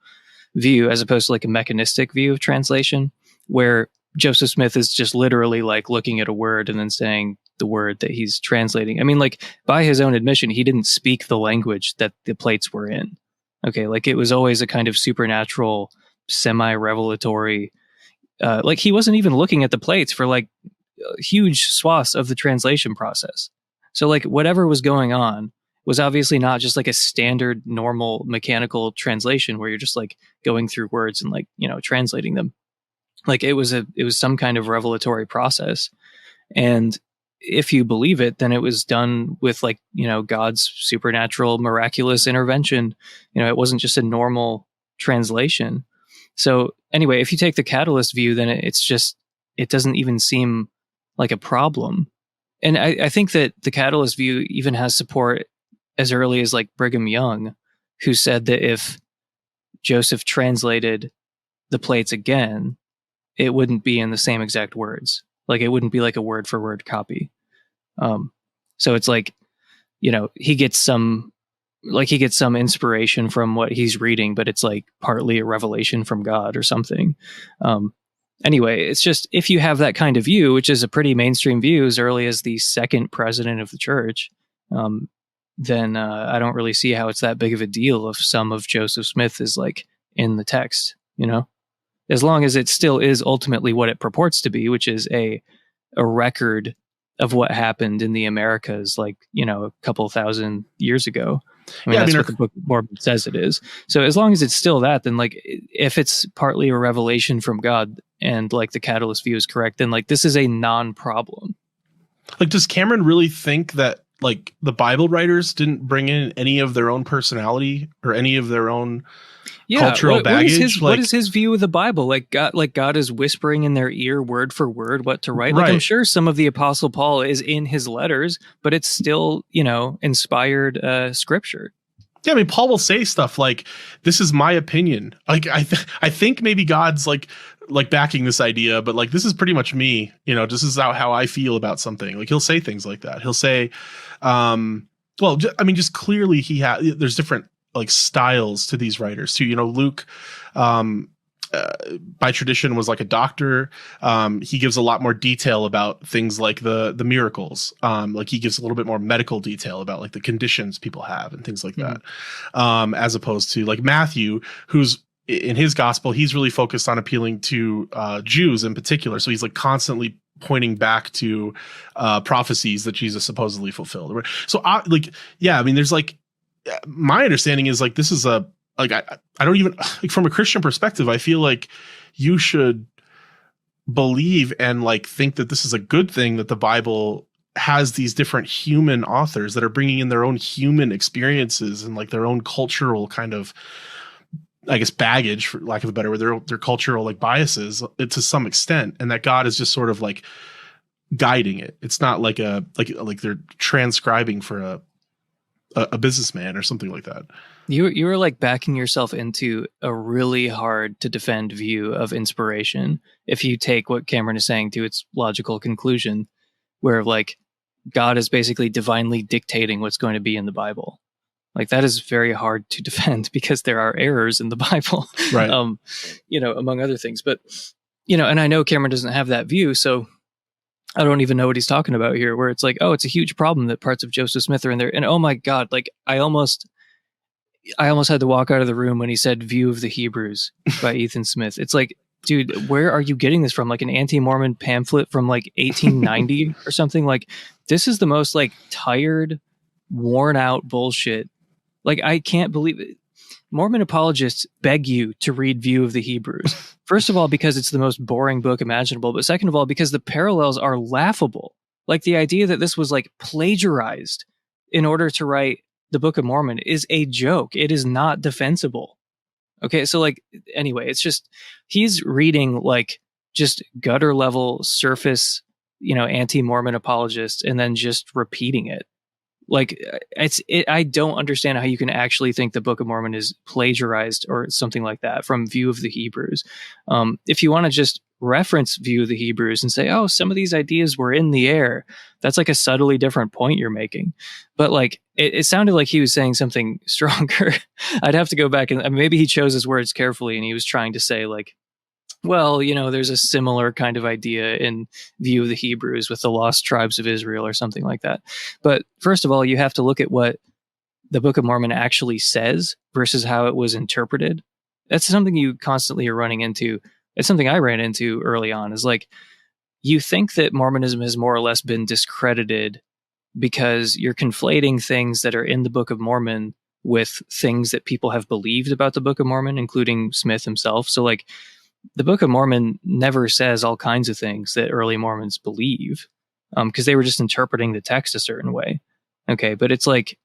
B: view, as opposed to like a mechanistic view of translation, where Joseph Smith is just literally like looking at a word and then saying the word that he's translating. I mean, like by his own admission, he didn't speak the language that the plates were in. Okay. Like it was always a kind of supernatural, semi-revelatory, like he wasn't even looking at the plates for like huge swaths of the translation process. So like whatever was going on was obviously not just like a standard normal mechanical translation where you're just like going through words and like, translating them. Like it was some kind of revelatory process. And if you believe it, then it was done with like, God's supernatural, miraculous intervention. It wasn't just a normal translation. So anyway, if you take the catalyst view, then it doesn't even seem like a problem. And I think that the catalyst view even has support as early as like Brigham Young, who said that if Joseph translated the plates again, it wouldn't be in the same exact words. Like it wouldn't be like a word for word copy. So it's like, he gets some inspiration from what he's reading, but it's like partly a revelation from God or something. Anyway, it's just, if you have that kind of view, which is a pretty mainstream view as early as the second president of the church, then I don't really see how it's that big of a deal if some of Joseph Smith is like in the text, as long as it still is ultimately what it purports to be, which is a record of what happened in the Americas, like, a couple thousand years ago. That's what the Book of Mormon says it is. So as long as it's still that, then like if it's partly a revelation from God and like the catalyst view is correct, then like this is a non-problem.
C: Like, does Cameron really think that like the Bible writers didn't bring in any of their own personality or any of their own cultural baggage?
B: What is his view of the Bible? Like God is whispering in their ear word for word what to write. Like I'm sure some of the Apostle Paul is in his letters, but it's still, inspired scripture.
C: Yeah, I mean, Paul will say stuff like, "This is my opinion." Like I think maybe God's like backing this idea, but like this is pretty much me. This is how I feel about something. Like he'll say things like that. He'll say, just clearly there's different like styles to these writers too. Luke, by tradition was like a doctor. He gives a lot more detail about things like the miracles. Like he gives a little bit more medical detail about like the conditions people have and things like that. As opposed to like Matthew, who's in his gospel, he's really focused on appealing to Jews in particular. So he's like constantly pointing back to prophecies that Jesus supposedly fulfilled. So there's like, my understanding is like, this is I don't even like from a Christian perspective, I feel like you should believe and like think that this is a good thing that the Bible has these different human authors that are bringing in their own human experiences and like their own cultural kind of, I guess, baggage, for lack of a better word, their cultural like biases to some extent, and that God is just sort of like guiding it. It's not like they're transcribing for a businessman or something like that.
B: You were like backing yourself into a really hard to defend view of inspiration if you take what Cameron is saying to its logical conclusion, where like God is basically divinely dictating what's going to be in the Bible. Like that is very hard to defend because there are errors in the Bible,
C: right?
B: Among other things. But and I know Cameron doesn't have that view, so I don't even know what he's talking about here. Where it's like, oh, it's a huge problem that parts of Joseph Smith are in there, and oh my God, like I almost had to walk out of the room when he said "View of the Hebrews" by Ethan Smith. It's like dude, where are you getting this from? Like an anti-Mormon pamphlet from like 1890 or something? Like, this is the most like tired, worn out bullshit. Like, I can't believe it. Mormon apologists beg you to read View of the Hebrews. First of all, because it's the most boring book imaginable, but second of all, because the parallels are laughable. Like, the idea that this was like plagiarized in order to write the Book of Mormon is a joke. It is not defensible. Okay, so like, anyway, it's just, he's reading like just gutter level surface, anti-Mormon apologists and then just repeating it. Like, I don't understand how you can actually think the Book of Mormon is plagiarized or something like that from View of the Hebrews. If you want to just reference View of the Hebrews and say, oh, some of these ideas were in the air, that's like a subtly different point you're making. But like, it sounded like he was saying something stronger. I'd have to go back and maybe he chose his words carefully and he was trying to say like, well, there's a similar kind of idea in View of the Hebrews with the lost tribes of Israel or something like that. But first of all, you have to look at what the Book of Mormon actually says versus how it was interpreted. That's something you constantly are running into. It's something I ran into early on, is like, you think that Mormonism has more or less been discredited because you're conflating things that are in the Book of Mormon with things that people have believed about the Book of Mormon, including Smith himself. So like, the Book of Mormon never says all kinds of things that early Mormons believe, because they were just interpreting the text a certain way. Okay, but it's like,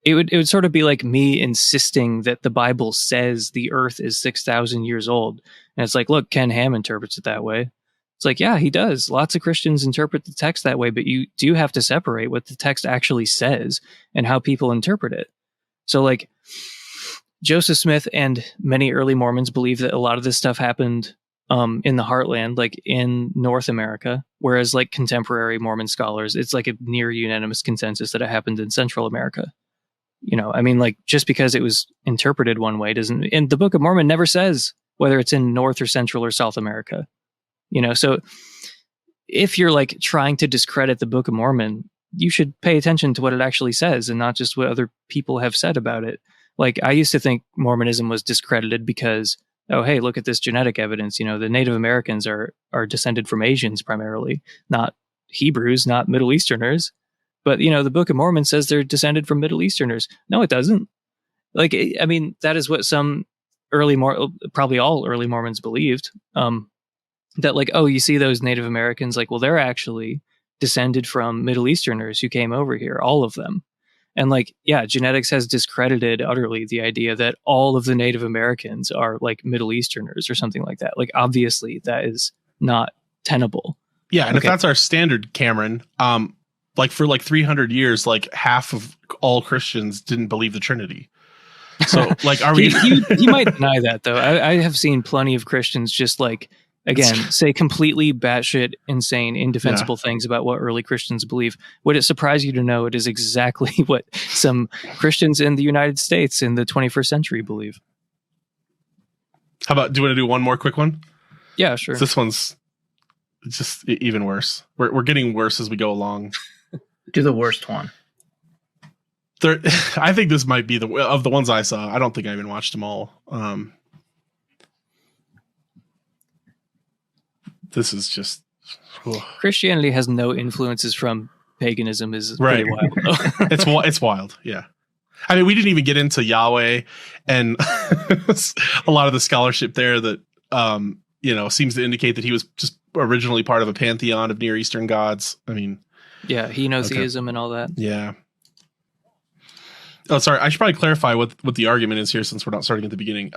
B: it would sort of be like me insisting that the Bible says the earth is 6,000 years old. And it's like, look, Ken Ham interprets it that way. It's like, yeah, he does. Lots of Christians interpret the text that way, but you do have to separate what the text actually says and how people interpret it. So like, Joseph Smith and many early Mormons believe that a lot of this stuff happened in the heartland, like in North America, whereas like contemporary Mormon scholars, it's like a near unanimous consensus that it happened in Central America. I mean, like, just because it was interpreted one way doesn't, and the Book of Mormon never says whether it's in North or Central or South America. So if you're like trying to discredit the Book of Mormon, you should pay attention to what it actually says and not just what other people have said about it. Like, I used to think Mormonism was discredited because, oh, hey, look at this genetic evidence. The Native Americans are descended from Asians primarily, not Hebrews, not Middle Easterners. But, the Book of Mormon says they're descended from Middle Easterners. No, it doesn't. Like, I mean, that is what some probably all early Mormons believed. That like, oh, you see those Native Americans, like, well, they're actually descended from Middle Easterners who came over here, all of them. And like, yeah, genetics has discredited utterly the idea that all of the Native Americans are like Middle Easterners or something like that. Like, obviously that is not tenable.
C: Yeah. And if that's our standard, Cameron, like for like 300 years, like half of all Christians didn't believe the Trinity. So like, are we?
B: You might deny that though. I have seen plenty of Christians just like, again, say completely batshit insane, indefensible things about what early Christians believe. Would it surprise you to know it is exactly what some Christians in the United States in the 21st century believe?
C: How about, do you want to do one more quick one?
B: Yeah, sure.
C: This one's just even worse. We're getting worse as we go along.
D: Do the worst one.
C: I think this might be of the ones I saw. I don't think I even watched them all. This is just
B: Christianity has no influences from paganism is pretty wild.
C: It's wild. Yeah. I mean, we didn't even get into Yahweh and a lot of the scholarship there that, seems to indicate that he was just originally part of a pantheon of Near Eastern gods. I mean,
B: yeah, henotheism and all that.
C: Yeah. Oh, sorry. I should probably clarify what the argument is here since we're not starting at the beginning.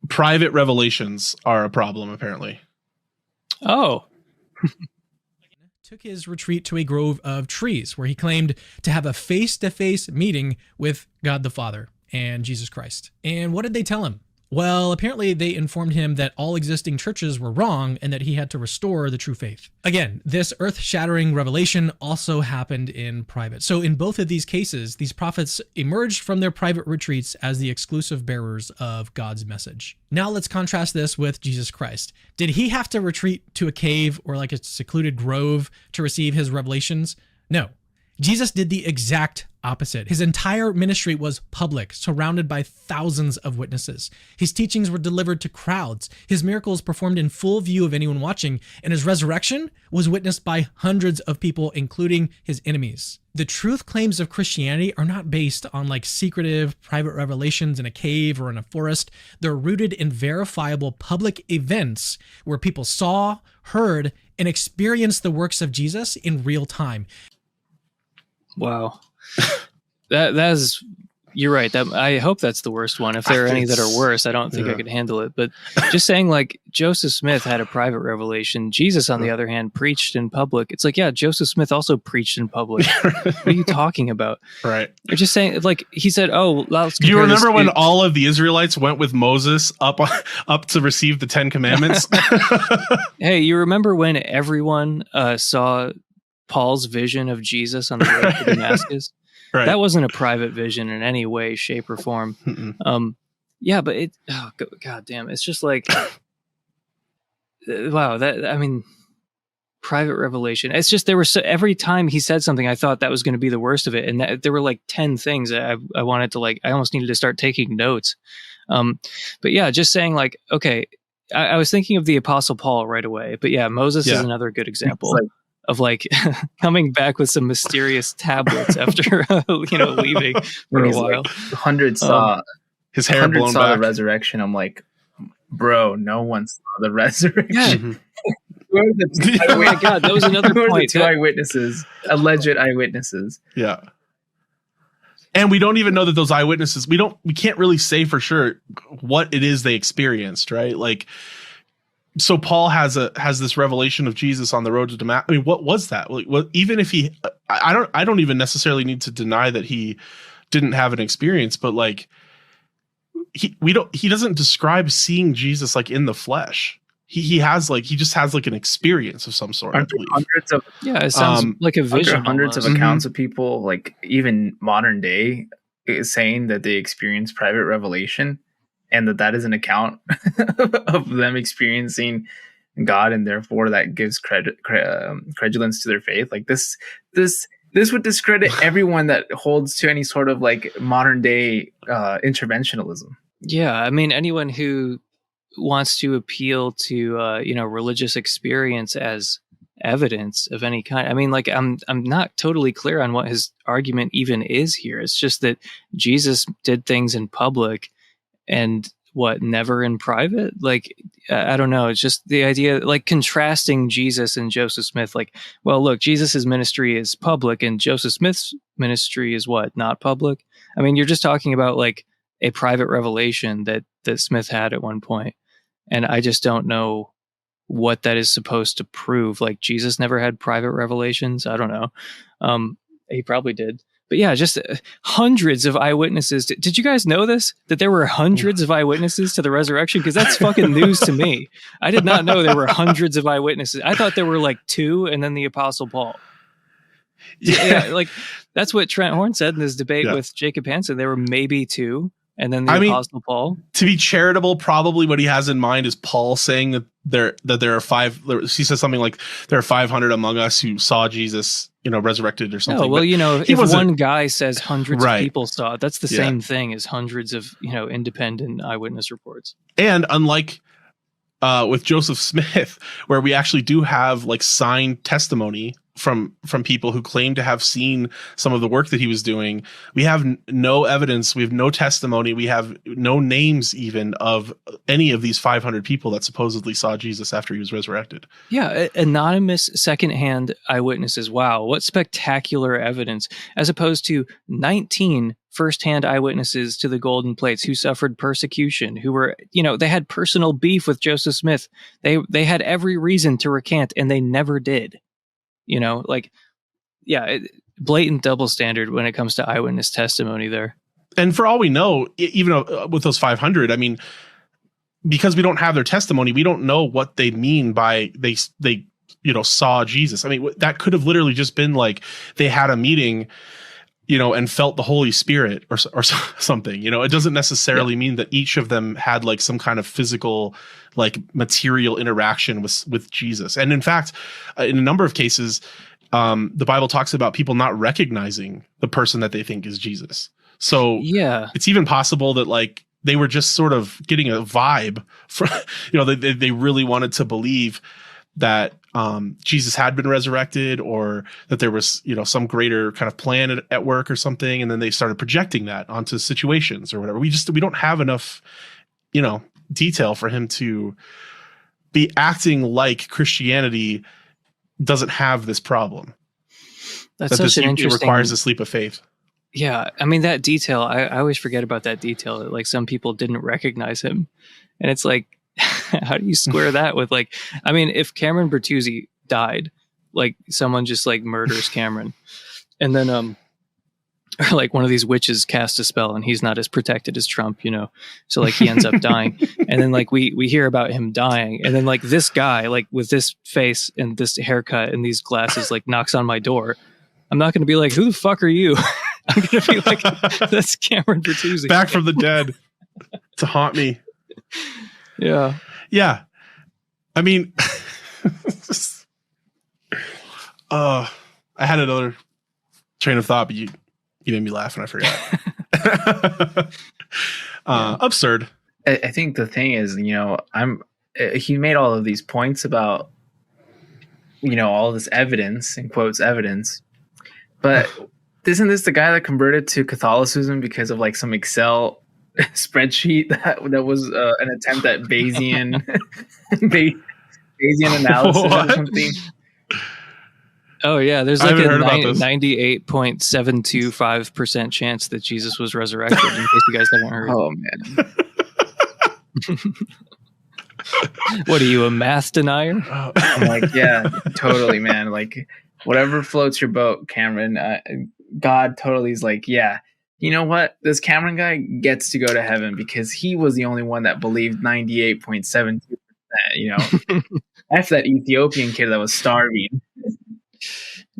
C: Private revelations are a problem, apparently.
B: Oh.
E: Took his retreat to a grove of trees where he claimed to have a face-to-face meeting with God the Father and Jesus Christ. And what did they tell him? Well, apparently they informed him that all existing churches were wrong and that he had to restore the true faith. Again, this earth-shattering revelation also happened in private. So in both of these cases, these prophets emerged from their private retreats as the exclusive bearers of God's message. Now let's contrast this with Jesus Christ. Did he have to retreat to a cave or like a secluded grove to receive his revelations? No. Jesus did the exact opposite. His entire ministry was public, surrounded by thousands of witnesses. His teachings were delivered to crowds. His miracles performed in full view of anyone watching, and his resurrection was witnessed by hundreds of people, including his enemies. The truth claims of Christianity are not based on like secretive private revelations in a cave or in a forest. They're rooted in verifiable public events where people saw, heard, and experienced the works of Jesus in real time.
B: Wow. That is, you're right. That I hope that's the worst one. If there are any that are worse, I don't think I could handle it. But just saying, like, Joseph Smith had a private revelation. Jesus, on the other hand, preached in public. It's like, yeah, Joseph Smith also preached in public. What are you talking about?
C: Right.
B: You're just saying, like, he said, oh, let's
C: do you remember when all of the Israelites went with Moses up to receive the 10 Commandments?
B: Hey, you remember when everyone saw Paul's vision of Jesus on the road to Damascus? Right. That wasn't a private vision in any way, shape, or form. Yeah, but it. Oh, God damn! It's just like, wow. I mean, private revelation. It's just there were every time he said something, I thought that was going to be the worst of it, and there were like 10 things that I wanted to like. I almost needed to start taking notes. But yeah, just saying like, okay, I was thinking of the Apostle Paul right away. But yeah, Moses is another good example. Of like coming back with some mysterious tablets after leaving for a while.
D: Like, hundreds saw
C: his hair blown
D: saw
C: back.
D: The resurrection. I'm like, bro, no one saw the resurrection.
B: Yeah. Oh my God, that was another point.
D: The two eyewitnesses, alleged eyewitnesses.
C: Yeah. And we don't even know that those eyewitnesses. We can't really say for sure what it is they experienced, right? Like. So Paul has this revelation of Jesus on the road to Damascus. I mean, what was that? Like, even if I don't even necessarily need to deny that he didn't have an experience, but like he doesn't describe seeing Jesus like in the flesh. He just has like an experience of some sort.
D: Aren't there hundreds of
B: it sounds like a vision.
D: Hundreds of accounts of people, like even modern day, saying that they experience private revelation. And that is an account of them experiencing God, and therefore that gives credulence to their faith. Like this would discredit everyone that holds to any sort of like modern day interventionalism.
B: Yeah, I mean, anyone who wants to appeal to religious experience as evidence of any kind. I mean, like I'm not totally clear on what his argument even is here. It's just that Jesus did things in public. And never in private? Like, I don't know. It's just the idea, like contrasting Jesus and Joseph Smith. Like, well, look, Jesus's ministry is public and Joseph Smith's ministry is not public. I mean, you're just talking about like a private revelation that Smith had at one point. And I just don't know what that is supposed to prove. Like Jesus never had private revelations. I don't know. He probably did. But yeah, just hundreds of eyewitnesses. Did you guys know this? That there were hundreds of eyewitnesses to the resurrection? Because that's fucking news to me. I did not know there were hundreds of eyewitnesses. I thought there were like 2 and then the Apostle Paul. Yeah, like that's what Trent Horn said in his debate with Jacob Hansen. There were maybe 2 and then the Apostle Paul.
C: To be charitable, probably what he has in mind is Paul saying that there are 5. He says something like there are 500 among us who saw Jesus, resurrected or something.
B: Oh, well, if one guy says hundreds of people saw it, that's the same thing as hundreds of, independent eyewitness reports. And
C: unlike with Joseph Smith, where we actually do have like signed testimony from people who claim to have seen some of the work that he was doing, we have no evidence. We have no testimony. We have no names even of any of these 500 people that supposedly saw Jesus after he was resurrected.
B: Yeah, anonymous secondhand eyewitnesses. Wow, what spectacular evidence, as opposed to 19 firsthand eyewitnesses to the golden plates who suffered persecution, who were, they had personal beef with Joseph Smith. They had every reason to recant and they never did. Blatant double standard when it comes to eyewitness testimony there. And
C: for all we know, even with those 500, I mean, because we don't have their testimony, we don't know what they mean by they saw Jesus. I mean, that could have literally just been like they had a meeting, and felt the Holy Spirit or something. It doesn't necessarily mean that each of them had like some kind of physical, like material interaction with Jesus. And in fact, in a number of cases, the Bible talks about people not recognizing the person that they think is Jesus. So
B: yeah,
C: it's even possible that like they were just sort of getting a vibe from, they really wanted to believe that Jesus had been resurrected, or that there was, some greater kind of plan at work or something. And then they started projecting that onto situations or whatever. We don't have enough, detail for him to be acting like Christianity doesn't have this problem.
B: That's such an interesting.
C: It requires this leap of faith.
B: Yeah, I mean, that detail, I always forget about that detail, that like some people didn't recognize him. And it's like, how do you square that with like, I mean, if Cameron Bertuzzi died, like someone just like murders Cameron, and then or like one of these witches cast a spell and he's not as protected as Trump, so like he ends up dying, and then like we hear about him dying, and then like this guy like with this face and this haircut and these glasses like knocks on my door. I'm not going to be like, who the fuck are you? I'm going to be like, that's Cameron Bertuzzi.
C: Back from the dead to haunt me.
B: Yeah.
C: Yeah. I mean, I had another train of thought, but you made me laugh and I forgot. Absurd.
D: I think the thing is, he made all of these points about, all this evidence, in quotes, evidence. But isn't this the guy that converted to Catholicism because of like some Excel spreadsheet that was an attempt at Bayesian Bayesian analysis or something?
B: Oh yeah, there's like a 98.725% chance that Jesus was resurrected. In case you guys haven't heard.
D: Oh man.
B: What are you, a math denier?
D: I'm like, yeah, totally, man. Like, whatever floats your boat, Cameron. God totally is like, yeah, you know what? This Cameron guy gets to go to heaven because he was the only one that believed 98.72%. After that Ethiopian kid that was starving.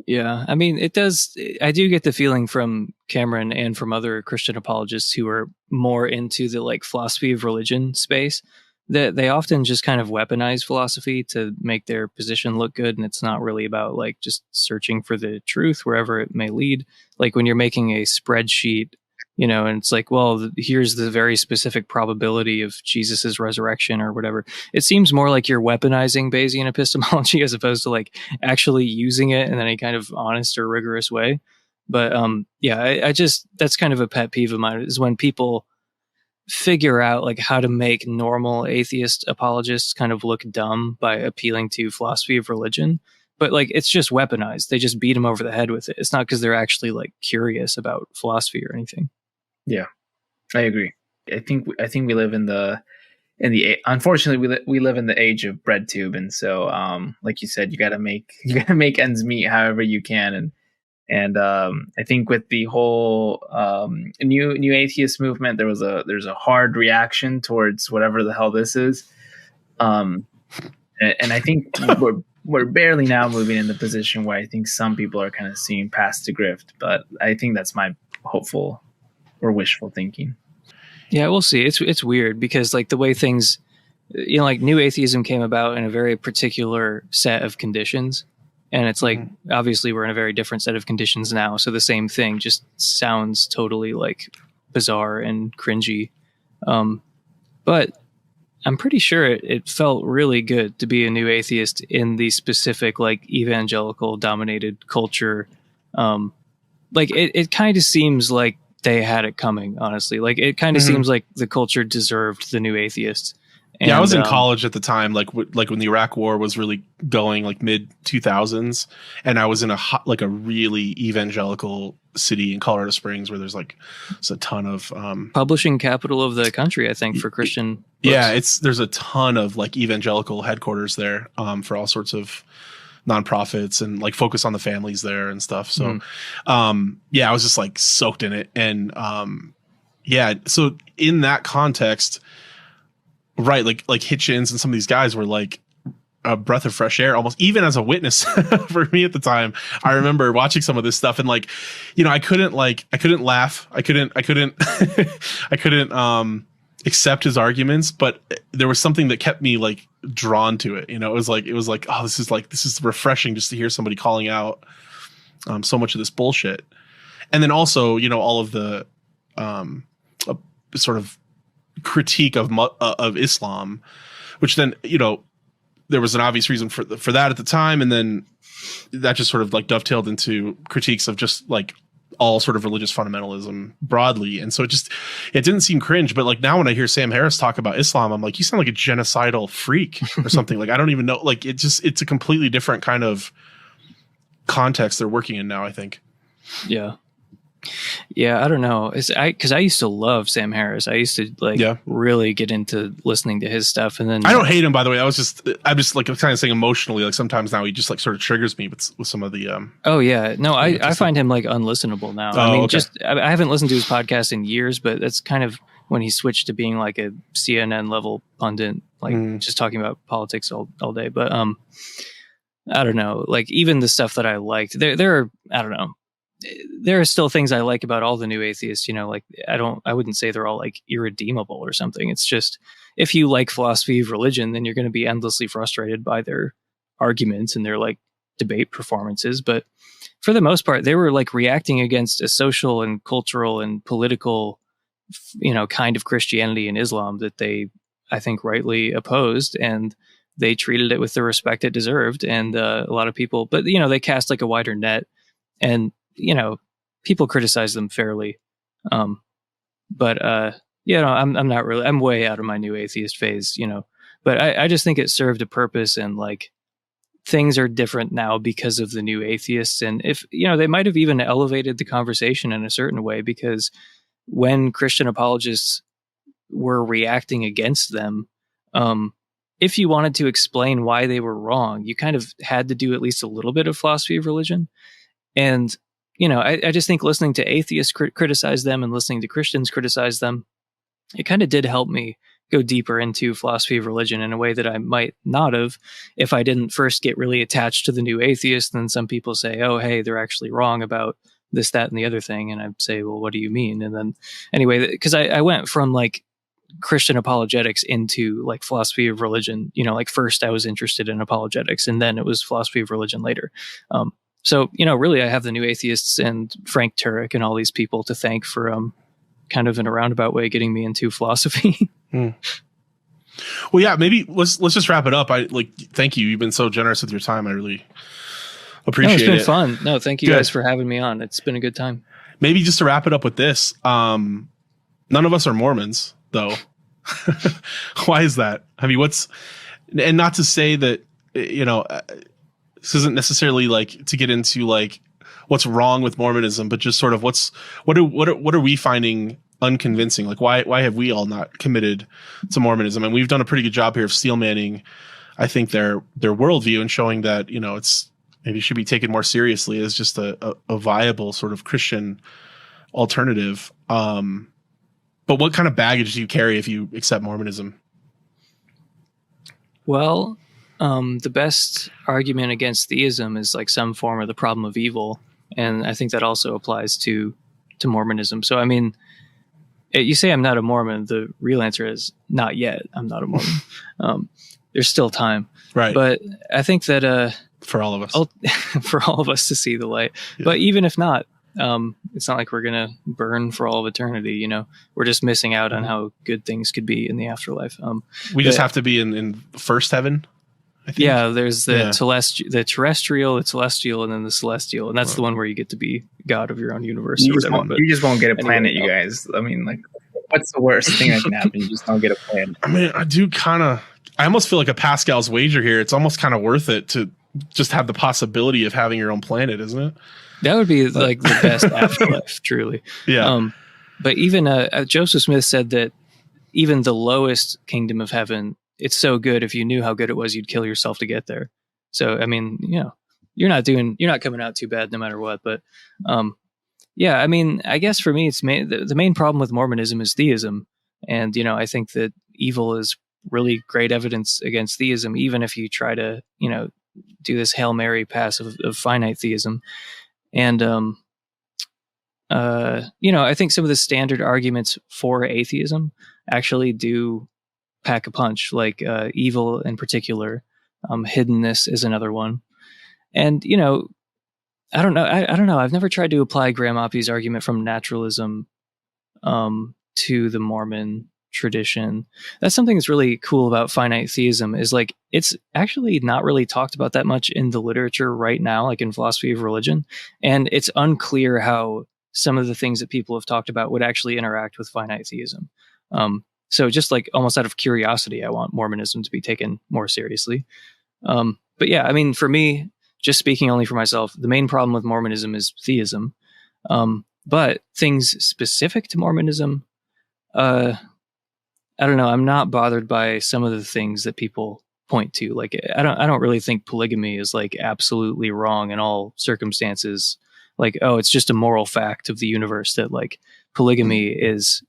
B: Yeah, I mean, it does. I do get the feeling from Cameron and from other Christian apologists who are more into the like philosophy of religion space, that they often just kind of weaponize philosophy to make their position look good. And it's not really about like just searching for the truth wherever it may lead. Like when you're making a spreadsheet, and it's like, well, here's the very specific probability of Jesus's resurrection or whatever. It seems more like you're weaponizing Bayesian epistemology as opposed to like actually using it in any kind of honest or rigorous way. But I just, that's kind of a pet peeve of mine, is when people figure out like how to make normal atheist apologists kind of look dumb by appealing to philosophy of religion. But like, it's just weaponized. They just beat them over the head with it. It's not because they're actually like curious about philosophy or anything.
D: Yeah, I agree. I think we live in the unfortunately we live in the age of breadtube, and so like you said, you gotta make ends meet however you can, and I think with the whole new atheist movement, there's a hard reaction towards whatever the hell this is, and I think we're barely now moving in the position where I think some people are kind of seeing past the grift, but I think that's my hopeful or wishful thinking.
B: Yeah, we'll see. It's weird because like the way things, like new atheism came about in a very particular set of conditions. And it's like, obviously we're in a very different set of conditions now. So the same thing just sounds totally like bizarre and cringy. But I'm pretty sure it felt really good to be a new atheist in the specific like evangelical dominated culture. Like it kind of seems like they had it coming, honestly. Like it kind of seems like the culture deserved the new atheists. And,
C: I was in college at the time, like when the Iraq War was really going, like mid 2000s, and I was in a really evangelical city in Colorado Springs where there's a ton of
B: publishing capital of the country, I think, for Christian books.
C: Yeah, there's a ton of like evangelical headquarters there for all sorts of nonprofits and like focus on the families there and stuff. So I was just like soaked in it, and so in that context, right, like Hitchens and some of these guys were like a breath of fresh air almost, even as a witness for me at the time. I remember watching some of this stuff and like, I couldn't laugh. I couldn't accept his arguments, but there was something that kept me like drawn to it. You know, it was like, oh, this is refreshing just to hear somebody calling out so much of this bullshit. And then also, you know, all of the sort of critique of Islam, which then, you know, there was an obvious reason for that at the time, and then that just sort of like dovetailed into critiques of just like all sort of religious fundamentalism broadly. And so it didn't seem cringe, but like now when I hear Sam Harris talk about Islam, I'm like, you sound like a genocidal freak or something. Like, I don't even know, like it's a completely different kind of context they're working in now, I think.
B: Yeah, I don't know. Because I used to love Sam Harris. I used to really get into listening to his stuff, and then
C: I don't hate him, by the way. I'm just like kind of saying emotionally. Like sometimes now he just like sort of triggers me with some of the.
B: Oh yeah, no, I find him like unlistenable now. I mean, okay. I haven't listened to his podcast in years, but that's kind of when he switched to being like a CNN level pundit, like just talking about politics all day. But I don't know. Like even the stuff that I liked, there are, I don't know. There are still things I like about all the new atheists, you know, like I wouldn't say they're all like irredeemable or something. It's just, if you like philosophy of religion, then you're going to be endlessly frustrated by their arguments and their like debate performances. But for the most part, they were like reacting against a social and cultural and political, you know, kind of Christianity and Islam that they, I think, rightly opposed, and they treated it with the respect it deserved. And a lot of people, but you know, they cast like a wider net, and you know, people criticize them fairly. But you know, I'm not really, I'm way out of my new atheist phase, you know, but I just think it served a purpose, and like things are different now because of the new atheists. And if, you know, they might have even elevated the conversation in a certain way, because when Christian apologists were reacting against them, if you wanted to explain why they were wrong, you kind of had to do at least a little bit of philosophy of religion. And you know, I just think listening to atheists criticize them and listening to Christians criticize them, it kind of did help me go deeper into philosophy of religion in a way that I might not have if I didn't first get really attached to the new atheists. And then some people say, oh, hey, they're actually wrong about this, that, and the other thing. And I'd say, well, what do you mean? And then anyway, because I went from like Christian apologetics into like philosophy of religion, you know, like first I was interested in apologetics, and then it was philosophy of religion later. So, you know, really, I have the new atheists and Frank Turek and all these people to thank for kind of in a roundabout way getting me into philosophy.
C: Well, yeah, maybe let's just wrap it up. Thank you. You've been so generous with your time. I really appreciate it.
B: It's been fun. No, thank you guys for having me on. It's been a good time.
C: Maybe just to wrap it up with this. None of us are Mormons, though. Why is that? I mean, and not to say that, you know, this isn't necessarily like to get into like what's wrong with Mormonism, but just sort of what are we finding unconvincing? Like why have we all not committed to Mormonism? And we've done a pretty good job here of steel manning, I think, their worldview and showing that, you know, it's maybe should be taken more seriously as just a viable sort of Christian alternative. But what kind of baggage do you carry if you accept Mormonism?
B: Well, the best argument against theism is like some form of the problem of evil. And I think that also applies to Mormonism. So, I mean, you say I'm not a Mormon. The real answer is not yet. I'm not a Mormon. There's still time.
C: Right.
B: But I think that
C: for all of us,
B: for all of us to see the light. Yeah. But even if not, it's not like we're going to burn for all of eternity. You know, we're just missing out on how good things could be in the afterlife.
C: We just have to be in first heaven. I think.
B: Yeah, there's the terrestrial, the celestial, and then the celestial, and that's the one where you get to be God of your own universe.
D: You just won't get a planet, you guys. I mean, like, what's the worst thing that can happen? You just don't get a planet.
C: I mean, I almost feel like a Pascal's wager here. It's almost kind of worth it to just have the possibility of having your own planet, isn't it?
B: That would be like the best afterlife, truly.
C: Yeah.
B: But even Joseph Smith said that even the lowest kingdom of heaven, it's so good, if you knew how good it was, you'd kill yourself to get there. So, I mean, you know, you're not coming out too bad no matter what. But yeah, I mean, I guess for me, it's the main problem with Mormonism is theism. And, you know, I think that evil is really great evidence against theism, even if you try to, you know, do this Hail Mary pass of finite theism. And, you know, I think some of the standard arguments for atheism, actually do pack a punch, like evil in particular. Hiddenness is another one. And, I don't know. I don't know. I've never tried to apply Graham Oppy's argument from naturalism to the Mormon tradition. That's something that's really cool about finite theism, is like it's actually not really talked about that much in the literature right now, like in philosophy of religion. And it's unclear how some of the things that people have talked about would actually interact with finite theism. So just like almost out of curiosity, I want Mormonism to be taken more seriously. But yeah, I mean, for me, just speaking only for myself, the main problem with Mormonism is theism. But things specific to Mormonism, I don't know. I'm not bothered by some of the things that people point to. Like, I don't really think polygamy is like absolutely wrong in all circumstances. Like, oh, it's just a moral fact of the universe that like polygamy is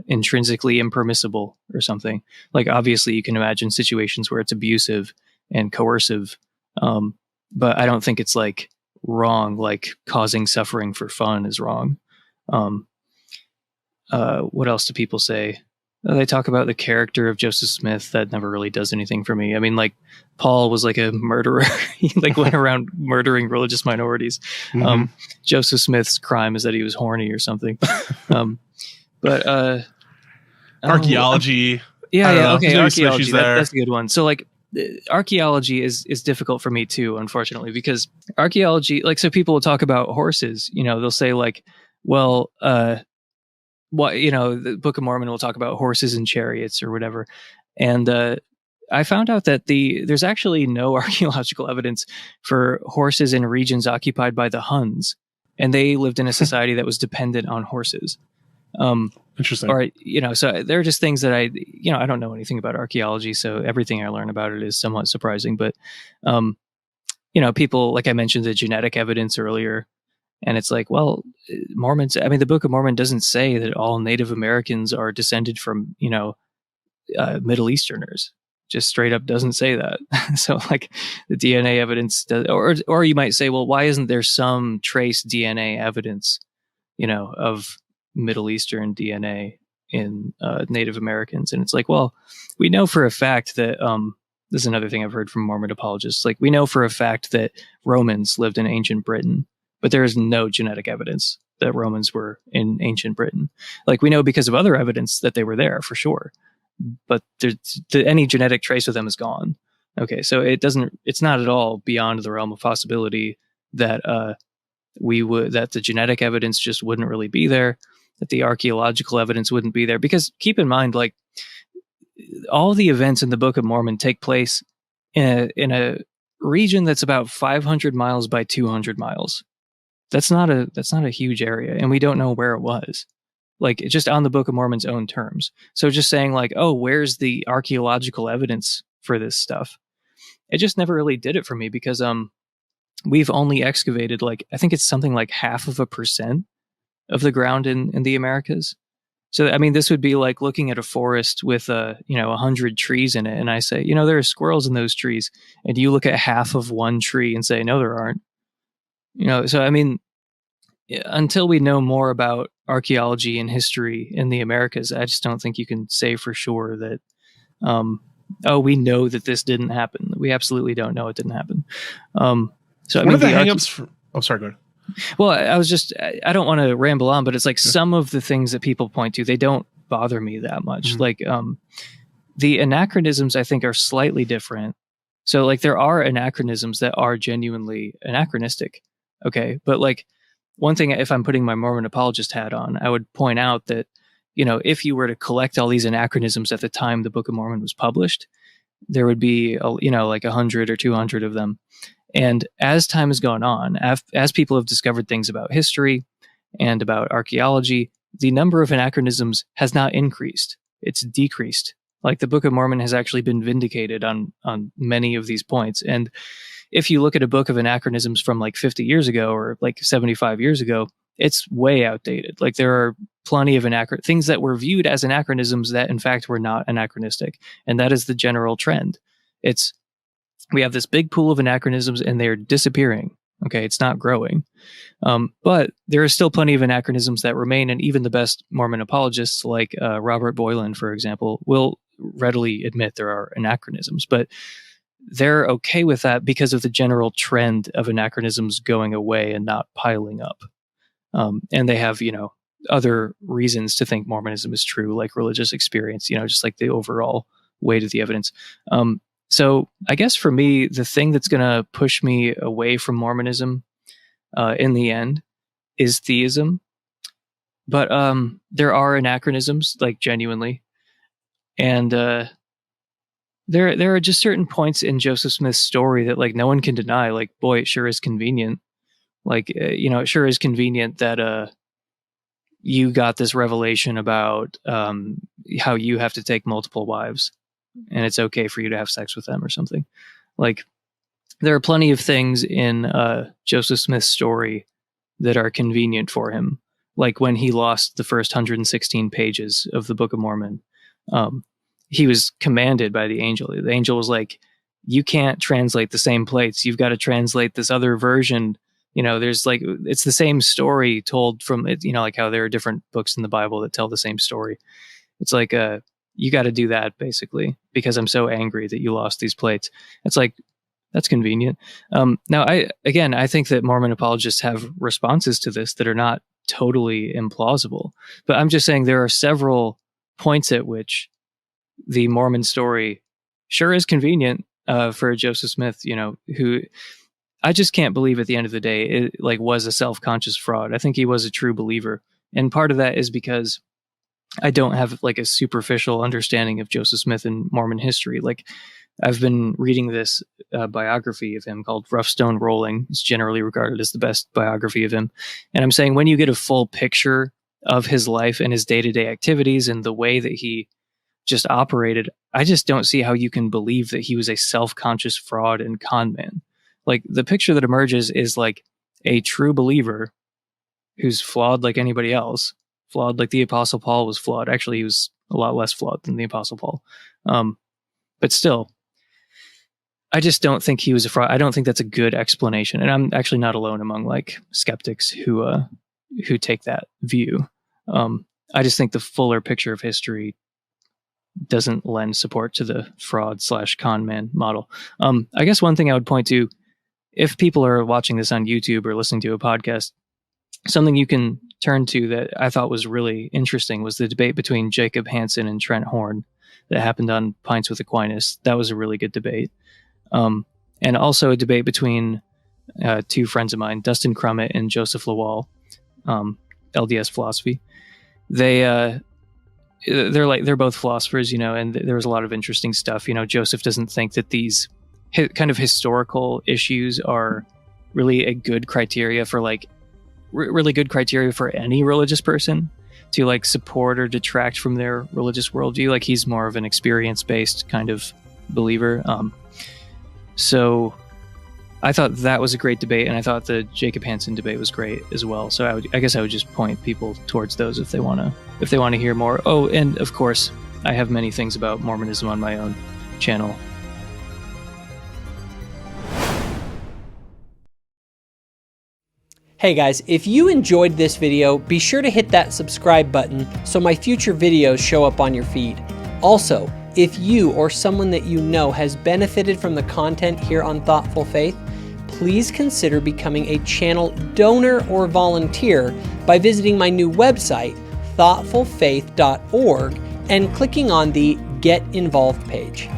B: intrinsically impermissible or something. Like, obviously, you can imagine situations where it's abusive and coercive, but I don't think it's like wrong. Like, causing suffering for fun is wrong. What else do people say? They talk about the character of Joseph Smith. That never really does anything for me. I mean, like, Paul was like a murderer. He like went around murdering religious minorities.
C: Mm-hmm.
B: Joseph Smith's crime is that he was horny or something. But
C: archaeology.
B: Okay, archaeology.
C: That's
B: a good one. So like, archaeology is difficult for me too, unfortunately, because archaeology, like, so people will talk about horses. They'll say like, well, the Book of Mormon will talk about horses and chariots or whatever. And I found out that there's actually no archaeological evidence for horses in regions occupied by the Huns. And they lived in a society that was dependent on horses.
C: Interesting.
B: Or, so there are just things that I don't know anything about archaeology. So everything I learn about it is somewhat surprising. But, people, like I mentioned, the genetic evidence earlier. And it's like, well, Mormons, I mean, the Book of Mormon doesn't say that all Native Americans are descended from, Middle Easterners. Just straight up doesn't say that. So like the DNA evidence does, or you might say, well, why isn't there some trace DNA evidence, of Middle Eastern DNA in Native Americans? And it's like, well, we know for a fact that, this is another thing I've heard from Mormon apologists. Like, we know for a fact that Romans lived in ancient Britain, but there is no genetic evidence that Romans were in ancient Britain. Like, we know because of other evidence that they were there for sure, but any genetic trace of them is gone. Okay, so it's not at all beyond the realm of possibility that that the genetic evidence just wouldn't really be there, that the archaeological evidence wouldn't be there. Because keep in mind, like, all the events in the Book of Mormon take place in a region that's about 500 miles by 200 miles. That's not a huge area, and we don't know where it was. Like, just on the Book of Mormon's own terms. So just saying like, oh, where's the archaeological evidence for this stuff? It just never really did it for me, because we've only excavated, like, I think it's something like 0.5% of the ground in the Americas. So I mean, this would be like looking at a forest with 100 trees in it, and I say, there are squirrels in those trees, and you look at half of one tree and say, no, there aren't. So I mean, until we know more about archaeology and history in the Americas, I just don't think you can say for sure that, we know that this didn't happen. We absolutely don't know it didn't happen. So I mean,
C: the hangups sorry, go ahead.
B: Well, I don't want to ramble on, but it's like some of the things that people point to, they don't bother me that much. Mm-hmm. Like, the anachronisms, I think, are slightly different. So like, there are anachronisms that are genuinely anachronistic. Okay. But like, one thing, if I'm putting my Mormon apologist hat on, I would point out that, if you were to collect all these anachronisms at the time the Book of Mormon was published, there would be, like 100 or 200 of them. And as time has gone on, as people have discovered things about history and about archaeology, the number of anachronisms has not increased. It's decreased. Like, the Book of Mormon has actually been vindicated on many of these points. And if you look at a book of anachronisms from like 50 years ago or like 75 years ago, it's way outdated. Like, there are plenty of things that were viewed as anachronisms that in fact were not anachronistic. And that is the general trend. We have this big pool of anachronisms and they're disappearing. Okay, it's not growing. But there are still plenty of anachronisms that remain, and even the best Mormon apologists, like Robert Boylan, for example, will readily admit there are anachronisms. But they're okay with that because of the general trend of anachronisms going away and not piling up. And they have, other reasons to think Mormonism is true, like religious experience, just like the overall weight of the evidence. So I guess for me, the thing that's going to push me away from Mormonism in the end is theism. But there are anachronisms, like genuinely. And there are just certain points in Joseph Smith's story that like no one can deny. Like, boy, it sure is convenient. Like, it sure is convenient that you got this revelation about how you have to take multiple wives and it's okay for you to have sex with them or something. Like, there are plenty of things in Joseph Smith's story that are convenient for him. Like when he lost the first 116 pages of the Book of Mormon, he was commanded by the angel. The angel was like, you can't translate the same plates. You've got to translate this other version. There's like, it's the same story told from it, like how there are different books in the Bible that tell the same story. It's like, you got to do that basically because I'm so angry that you lost these plates. It's like, that's convenient. Now, I think that Mormon apologists have responses to this that are not totally implausible, but I'm just saying there are several points at which the Mormon story sure is convenient for Joseph Smith, who I just can't believe at the end of the day it like was a self-conscious fraud. I think he was a true believer, and part of that is because I don't have like a superficial understanding of Joseph Smith and Mormon history. Like, I've been reading this biography of him called Rough Stone Rolling. It's generally regarded as the best biography of him. And I'm saying when you get a full picture of his life and his day-to-day activities and the way that he just operated, I just don't see how you can believe that he was a self-conscious fraud and con man. Like, the picture that emerges is like a true believer who's flawed like anybody else, flawed like the Apostle Paul was flawed. Actually, he was a lot less flawed than the Apostle Paul. But still, I just don't think he was a fraud. I don't think that's a good explanation. And I'm actually not alone among like skeptics who take that view. I just think the fuller picture of history doesn't lend support to the fraud/con man model. I guess one thing I would point to, if people are watching this on YouTube or listening to a podcast, something you can turn to that I thought was really interesting was the debate between Jacob Hansen and Trent Horn that happened on Pints with Aquinas. That was a really good debate. And also a debate between two friends of mine, Dustin Crummett and Joseph Lawal, LDS philosophy. They're both philosophers, and there was a lot of interesting stuff. Joseph doesn't think that these kind of historical issues are really a good criteria for like really good criteria for any religious person to like support or detract from their religious worldview. Like, he's more of an experience-based kind of believer. So I thought that was a great debate, and I thought the Jacob Hansen debate was great as well. So I guess I would just point people towards those if they want to hear more. Oh, and of course, I have many things about Mormonism on my own channel.
A: Hey guys, if you enjoyed this video, be sure to hit that subscribe button so my future videos show up on your feed. Also, if you or someone that you know has benefited from the content here on Thoughtful Faith, please consider becoming a channel donor or volunteer by visiting my new website, thoughtfulfaith.org, and clicking on the Get Involved page.